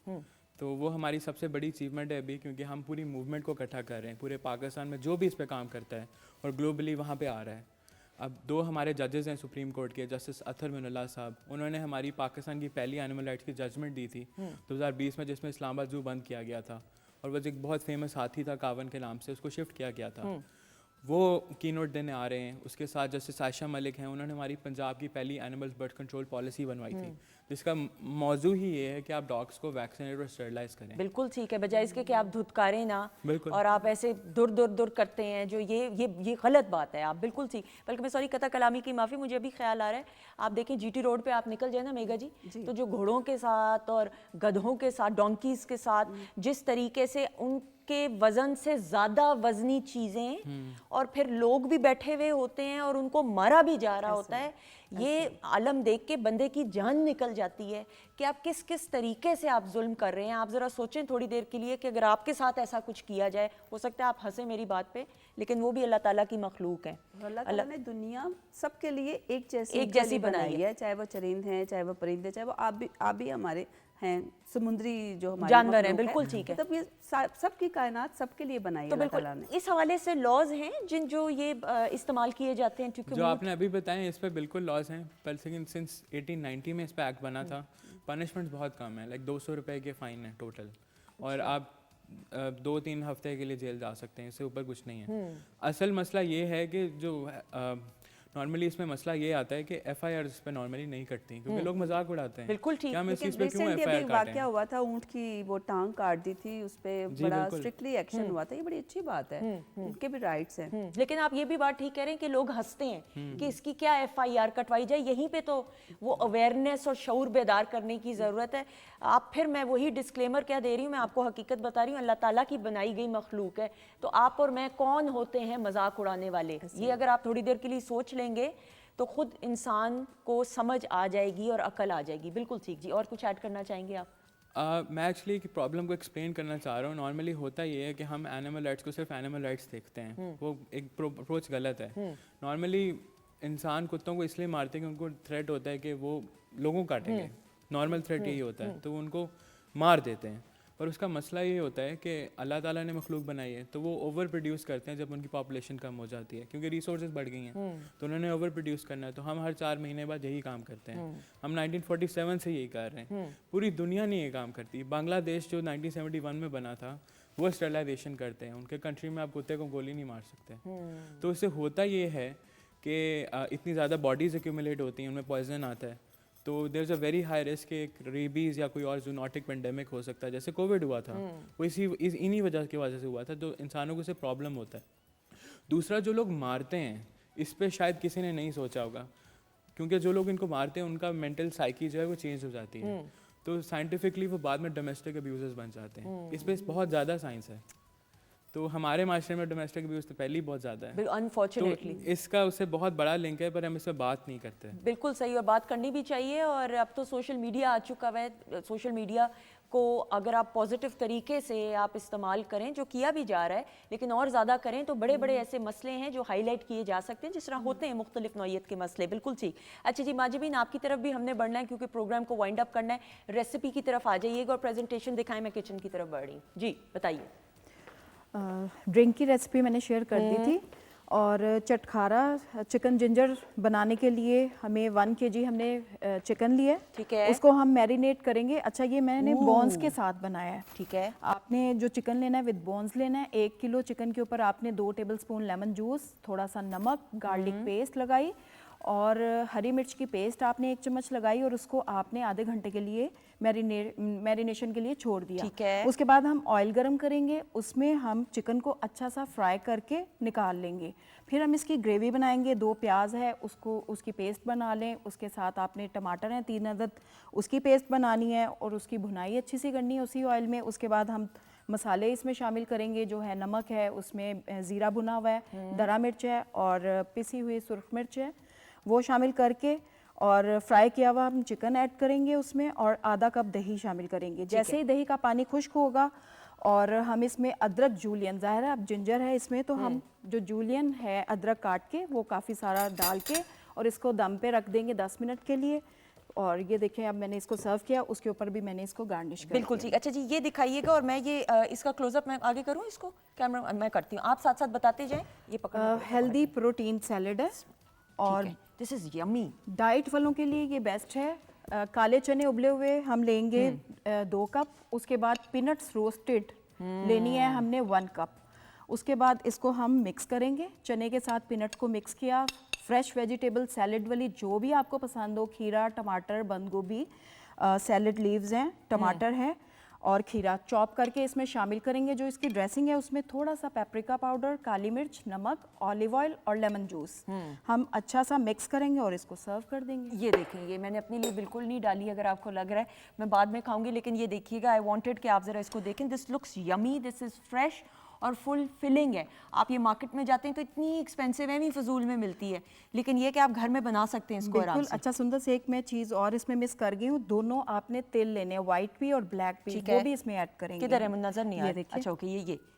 تو وہ ہماری سب سے بڑی اچیومنٹ ہے ابھی, کیونکہ ہم پوری موومنٹ کو اکٹھا کر رہے ہیں, پورے پاکستان میں جو بھی اس پہ کام کرتا ہے اور گلوبلی وہاں پہ آ رہا ہے. اب 2 ہمارے ججز ہیں سپریم کورٹ کے, جسٹس اطہر من اللہ صاحب, انہوں نے ہماری پاکستان کی پہلی اینیمل رائٹس کی ججمنٹ دی تھی 2020 میں, جس میں اسلام آباد زو بند کیا گیا تھا, اور وہ ایک بہت فیمس ہاتھی تھا کاون کے نام سے, اس کو شفٹ کیا گیا تھا. وہ کی نوٹ دینے آ رہے ہیں. اس کے ساتھ جسٹس عائشہ ملک ہیں, انہوں نے ہماری پنجاب کی پہلی اینیمل برڈ کنٹرول پالیسی بنوائی تھی, جس کا موضوع ہی یہ ہے کہ آپ ڈاگس کو ویکسینیٹ اور اسٹرلائز کریں. بالکل ٹھیک ہے, بجائے اس کے کہ آپ دھتکاریں نہ اور آپ ایسے دور کرتے ہیں, جو یہ غلط بات ہے. آپ بالکل ٹھیک. بلکہ میں سوری قطع کلامی کی معافی, مجھے ابھی خیال آ رہا ہے, آپ دیکھیں GT روڈ پہ آپ نکل جائیں نا میگا جی, تو جو گھوڑوں کے ساتھ اور گدھوں کے ساتھ, ڈونکیز کے ساتھ جس طریقے سے ان کے وزن سے زیادہ وزنی چیزیں, اور پھر لوگ بھی بیٹھے ہوئے ہوتے ہیں اور ان کو مارا بھی جا رہا ہوتا ہے, یہ عالم دیکھ کے بندے کی جان نکل جاتی ہے کہ آپ کس طریقے سے آپ ظلم کر رہے ہیں. آپ ذرا سوچیں تھوڑی دیر کے لیے کہ اگر آپ کے ساتھ ایسا کچھ کیا جائے, ہو سکتا ہے آپ ہنسیں میری بات پہ, لیکن وہ بھی اللہ تعالیٰ کی مخلوق ہیں. اللہ تعالیٰ نے دنیا سب کے لیے ایک جیسی بنائی ہے, چاہے وہ چرند ہیں, چاہے وہ پرندے, چاہے وہ آپ بھی ہمارے ہیں, سمندری جو ہمارے جانور ہیں. بالکل ٹھیک ہے. تب یہ سب کی کائنات سب کے لیے بنائی ہے اللہ تعالیٰ نے. اس حوالے سے لاز ہیں جو یہ استعمال کیے جاتے ہیں, جو آپ نے ابھی بتائیں اس پہ بالکل لاز ہیں, پر لیکن سنس 1890 میں اس پہ ایکٹ بنا تھا, پنشمنٹ بہت کم ہے, لائک 200 روپے کے فائن ہے ٹوٹل, اور آپ 2-3 ہفتے کے لیے جیل جا سکتے ہیں, اس سے اوپر کچھ نہیں ہے. اصل مسئلہ یہ ہے کہ جو نارملی اس میں مسئلہ یہ آتا ہے کہ FIR اس پہ نارملی نہیں کٹتی, کیونکہ لوگ مذاق اڑاتے ہیں. بالکل ٹھیک. ایک واقعہ ہوا تھا, اونٹ کی وہ ٹانگ کاٹ دی تھی, اس پہ بڑا اسٹرکٹلی ایکشن ہوا تھا. یہ بڑی اچھی بات ہے, ان کے بھی رائٹس ہیں. لیکن آپ یہ بھی بات ٹھیک کہہ رہے ہیں کہ لوگ ہنستے ہیں کہ اس کی کیا FIR کٹوائی جائے. یہیں پہ تو وہ اویئرنیس اور شعور بیدار کرنے کی ضرورت ہے. آپ پھر میں وہی ڈسکلیمر کیا دے رہی ہوں, میں آپ کو حقیقت بتا رہی ہوں, اللہ تعالیٰ کی بنائی گئی مخلوق ہے, تو آپ اور میں کون ہوتے ہیں مذاق اڑانے والے. یہ اگر آپ تھوڑی دیر کے لیے سوچ لیں گے تو خود انسان کو سمجھ آ جائے گی اور عقل آ جائے گی. بالکل ٹھیک. جی اور کچھ ایڈ کرنا چاہیں گے آپ؟ میں ایکچولی ایک پرابلم کو ایکسپلین کرنا چاہ رہا ہوں. نارملی ہوتا یہ ہے کہ ہم اینیمل رائٹس کو صرف اینیمل رائٹس دیکھتے ہیں, وہ ایک اپروچ غلط ہے. نارملی انسان کتوں کو اس لیے مارتے ہیں کہ ان کو تھریٹ ہوتا ہے کہ وہ لوگوں کاٹیں گے, نارمل تھریٹ یہی ہوتا ہے, تو وہ ان کو مار دیتے ہیں. پر اس کا مسئلہ یہ ہوتا ہے کہ اللہ تعالیٰ نے مخلوق بنائی ہے, تو وہ اوور پروڈیوس کرتے ہیں جب ان کی پاپولیشن کم ہو جاتی ہے, کیونکہ ریسورسز بڑھ گئی ہیں, تو انہوں نے اوور پروڈیوس کرنا ہے. تو ہم ہر 4 مہینے بعد یہی کام کرتے ہیں. ہم 1947 سے یہی کر رہے ہیں, پوری دنیا نہیں یہ کام کرتی. بنگلہ دیش جو 1971 میں بنا تھا, وہ اسٹرلائزیشن کرتے ہیں. ان کے کنٹری میں آپ کتے کو گولی نہیں مار سکتے. تو اس سے ہوتا یہ ہے کہ اتنی زیادہ باڈیز ایکیومولیٹ ہوتی ہیں, ان میں پوائزن آتا ہے, तो there is a very high risk कि एक रेबीज़ या कोई और जूनोटिक पेंडेमिक हो सकता है, जैसे कोविड हुआ था, वो इन्हीं वजह की वजह से हुआ था, तो इंसानों को इससे प्रॉब्लम होता है। दूसरा, जो लोग मारते हैं, इस पर शायद किसी ने नहीं सोचा होगा, क्योंकि जो लोग इनको मारते हैं उनका मेंटल साइकी जो है वो चेंज हो जाती है, तो साइंटिफिकली वो बाद में डोमेस्टिक अब्यूज़र्स बन जाते हैं। इस पर बहुत ज़्यादा साइंस है, तो हमारे माशरे में डोमेस्टिक अब्यूज़ तो पहले ही बहुत ज़्यादा है, अनफॉर्चुनेटली तो इसका उससे बहुत बड़ा लिंक है, पर हम इस पर बात नहीं करते। बिल्कुल सही, और बात करनी भी चाहिए। और अब तो सोशल मीडिया आ चुका है, सोशल मीडिया को अगर आप पॉजिटिव तरीके से आप इस्तेमाल करें, जो किया भी जा रहा है, लेकिन और ज़्यादा करें तो बड़े बड़े ऐसे मसले हैं जो हाईलाइट किए जा सकते हैं, जिस तरह होते हैं मुख्तलिफ नौइयत के मसले। बिल्कुल ठीक। अच्छा जी माजिबीन, आपकी तरफ भी हमने बढ़ना है क्योंकि प्रोग्राम को वाइंड अप करना है। रेसिपी की तरफ आ जाइएगा और प्रेजेंटेशन दिखाएं, मैं किचन की तरफ बढ़ रही हूँ। जी बताइए। ड्रिंक की रेसिपी मैंने शेयर कर दी थी, और चटखारा चिकन जिंजर बनाने के लिए हमें 1 kg हमने चिकन लिया, ठीक है, उसको हम मैरिनेट करेंगे। अच्छा, ये मैंने बोन्स के साथ बनाया है, ठीक है। आपने जो चिकन लेना है विद बोन्स लेना है। 1 किलो चिकन के ऊपर आपने 2 टेबलस्पून लेमन जूस, थोड़ा सा नमक, गार्लिक पेस्ट लगाई, और हरी मिर्च की पेस्ट आपने 1 चम्मच लगाई, और उसको आपने आधे घंटे के लिए मैरिनेशन के लिए छोड़ दिया। ठीक है। उसके बाद हम ऑयल गरम करेंगे, उसमें हम चिकन को अच्छा सा फ्राई करके निकाल लेंगे। फिर हम इसकी ग्रेवी बनाएंगे। 2 प्याज है, उसकी पेस्ट बना लें, उसके साथ आपने टमाटर हैं 3 अदद, उसकी पेस्ट बनानी है, और उसकी भुनाई अच्छी सी करनी है उसी ऑयल में। उसके बाद हम मसाले इसमें शामिल करेंगे, जो है नमक है, उसमें ज़ीरा भुना हुआ है, दरा मिर्च है, और पिसी हुई सुर्ख मिर्च है, वो शामिल करके और फ्राई किया हुआ हम चिकन ऐड करेंगे उसमें, और आधा कप दही शामिल करेंगे। जैसे ही दही का पानी खुश्क होगा, और हम इसमें अदरक जूलियन, ज़ाहिर है अब जिंजर है इसमें, तो हम जो जूलियन है अदरक काट के वो काफ़ी सारा डाल के और इसको दम पे रख देंगे 10 मिनट के लिए। और ये देखें, अब मैंने इसको सर्व किया, उसके ऊपर भी मैंने इसको गार्निश कर बिल्कुल ठीक। अच्छा जी, ये दिखाइएगा, और मैं ये इसका क्लोजअप मैं आगे करूँ, इसको कैमरा मैं करती हूँ, आप साथ साथ बताते जाएं। ये पकड़ हेल्दी प्रोटीन सैलेड है, और दिस इज यमी। डाइट वालों के लिए ये बेस्ट है। काले चने उबले हुए हम लेंगे 2 कप, उसके बाद पीनट्स रोस्टेड लेनी है हमने 1 कप। उसके बाद इसको हम मिक्स करेंगे, चने के साथ पीनट को मिक्स किया। फ्रेश वेजिटेबल सैलेड वाली जो भी आपको पसंद हो, खीरा, टमाटर, बंद गोभी, सैलेड लीव्स हैं, टमाटर है, और खीरा चॉप करके इसमें शामिल करेंगे। जो इसकी ड्रेसिंग है उसमें थोड़ा सा पेपरिका पाउडर, काली मिर्च, नमक, ऑलिव ऑयल और लेमन जूस हम अच्छा सा मिक्स करेंगे और इसको सर्व कर देंगे। ये देखें, ये मैंने अपने लिए बिल्कुल नहीं डाली, अगर आपको लग रहा है मैं बाद में खाऊंगी, लेकिन ये देखिएगा, आई वांटेड कि आप ज़रा इसको देखें। This looks yummy, this is fresh और फुल फिलिंग है। आप ये मार्केट में जाते हैं तो इतनी एक्सपेंसिव है, भी फजूल में मिलती है, लेकिन ये कि आप घर में बना सकते हैं इसको आराम बिल्कुल। से। अच्छा सुंदर से एक मैं चीज़ और इसमें मिस कर गई हूँ, दोनों आपने तेल लेने हैं, व्हाइट भी और ब्लैक भी, वो भी इसमें ऐड करेंगे। किधर है, मुझे नजर नहीं आ रहा। अच्छा ओके,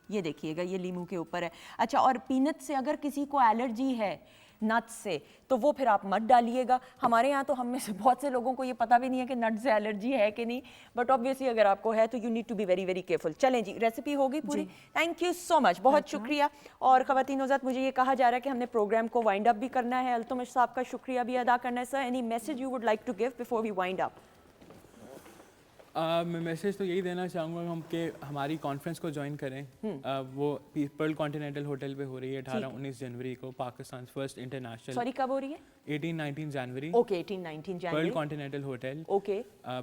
ये देखिएगा, ये लीमू के ऊपर है। अच्छा, और पीनट से अगर किसी को एलर्जी है नट्स से, तो वो फिर आप मत डालिएगा। हमारे यहाँ तो हम में से बहुत से लोगों को ये पता भी नहीं है कि नट्स से एलर्जी है कि नहीं, बट ऑब्वियसली अगर आपको है तो you need to be very very careful. चलें जी, रेसिपी होगी पूरी। थैंक यू सो मच, बहुत शुक्रिया। और ख़वातीन हज़रात, मुझे ये कहा जा रहा है कि हमने प्रोग्राम को वाइंड अप भी करना है, अल्तुमिश साहब का शुक्रिया भी अदा करना है। Sir, any message you would like to give before we wind up? मैं मैसेज तो यही देना चाहूँगा हम कि हमारी कॉन्फ्रेंस को ज्वाइन करें। वो पर्ल कॉन्टिनेंटल होटल पे हो रही है 18-19 जनवरी को, पाकिस्तान फर्स्ट इंटरनेशनल। सॉरी, कब हो रही है? 18-19 जनवरी। ओके, 18-19 जनवरी, Pearl Continental hotel, okay.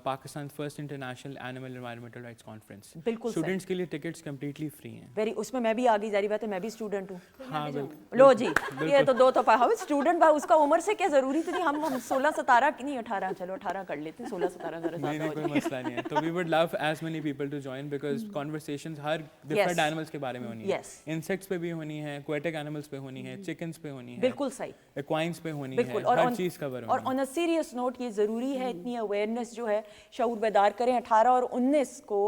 Pakistan first international animal environmental rights conference. बिल्कुल स्टूडेंट्स के लिए टिकट्स कम्प्लीटली फ्री हैं। वेरी, उसमें मैं भी आ गई, जारी बात है, मैं भी स्टूडेंट हूँ। हाँ बिल्कुल। लो जी, ये तो 2 तो पाओ स्टूडेंट भाई, उसका उम्र से क्या ज़रूरी तो नहीं, हम 16-17 नहीं 18, चलो 18 कर लेते हैं, 16-17 ज़रा ज़्यादा हो कोई मसला नहीं है। तो we would love as many people to join because conversations हर different animals के बारे में होनी है। Insects पे भी होनी है, aquatic animals पे होनी है, chickens पे होनी है, बिल्कुल सही, equines पे होनी है, और हर चीज़ कवर होनी है। और ऑन अ सीरियस नोट, ये ज़रूरी है, इतनी अवेयरनेस जो है, शऊर बेदार करें। 18 और 19 को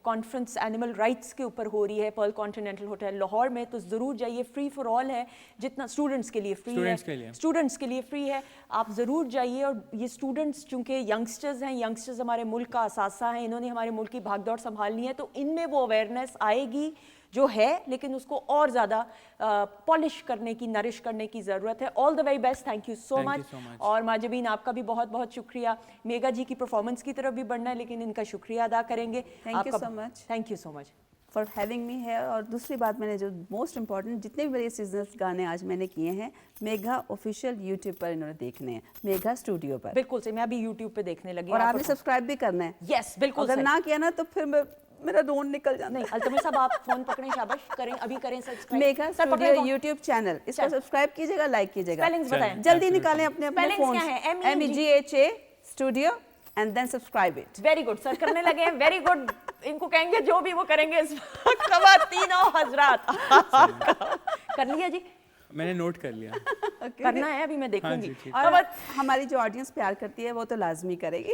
कॉन्फ्रेंस एनिमल राइट्स के ऊपर हो रही है पर्ल कॉन्टिनेंटल होटल लाहौर में, तो ज़रूर जाइए। फ्री फॉर ऑल है, जितना स्टूडेंट्स के लिए फ्री है, स्टूडेंट्स के लिए फ्री है, आप ज़रूर जाइए। और ये स्टूडेंट्स चूँकि यंगस्टर्स हैं, यंगस्टर्स हमारे मुल्क का असासा हैं, इन्होंने हमारे मुल्क की भागदौड़ संभालनी है, तो इनमें वो अवेयरनेस आएगी जो है, लेकिन उसको और ज़्यादा पॉलिश करने की, नरिश करने की ज़रूरत है। All the very best, thank you so much. और माजिबीन, आपका भी बहुत बहुत शुक्रिया। मेगा जी की परफॉर्मेंस की तरफ भी बढ़ना है, लेकिन इनका शुक्रिया अदा करेंगे। Thank you so much. Thank you so much. For having me ہے. اور دوسری بات میں نے جو موسٹ امپورٹنٹ جتنے بھی میرے سیزنل گانے آج میں نے کیے ہیں میگھا آفیشیل یوٹیوب پر انہوں نے دیکھنے ہیں, میگھا اسٹوڈیو پر. بالکل صحیح, میں ابھی یوٹیوب پہ دیکھنے لگی اور آپ نے سبسکرائب بھی کرنا ہے. یس بالکل. اگر نہ کیا نا تو پھر میرا رون نکل جاتا ہے. نہیں التمش صاحب آپ فون پکڑیں, شاباش کریں, ابھی کریں subscribe. Megha studio YouTube channel, اس کو سبسکرائب کیجیے گا, لائک کیجیے گا. اسپیلنگز بتائیں جلدی نکالیں اپنے اپنے Spellings فون. کیا ہیں؟ MEGHA studio and then subscribe it. Very good sir, کرنے لگے ہیں, ویری گڈ. ان کو کہیں گے جو بھی وہ کریں گے اس وقت. خواتینوں حضرات کر لیا جی, میں نے نوٹ کر لیا. کرنا ہے ابھی, میں دیکھوں گی. اور ہماری جو آڈینس پیار کرتی ہے وہ تو لازمی کرے گی.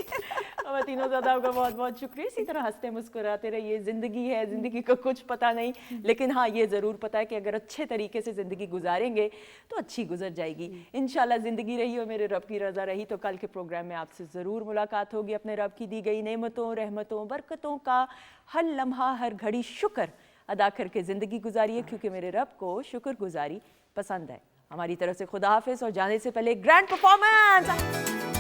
خواتینوں زیادہ آپ کا بہت بہت شکریہ. اسی طرح ہنستے مسکراتے رہیے. زندگی ہے, زندگی کا کچھ پتہ نہیں, لیکن ہاں یہ ضرور پتہ ہے کہ اگر اچھے طریقے سے زندگی گزاریں گے تو اچھی گزر جائے گی انشاءاللہ. زندگی رہی اور میرے رب کی رضا رہی تو کل کے پروگرام میں آپ سے ضرور ملاقات ہوگی. اپنے رب کی دی گئی نعمتوں, رحمتوں, برکتوں کا ہر لمحہ, ہر گھڑی شکر ادا کر کے زندگی گزاریے, کیونکہ میرے رب کو شکر گزاری پسند ہے. ہماری طرف سے خدا حافظ, اور جانے سے پہلے گرینڈ پرفارمنس.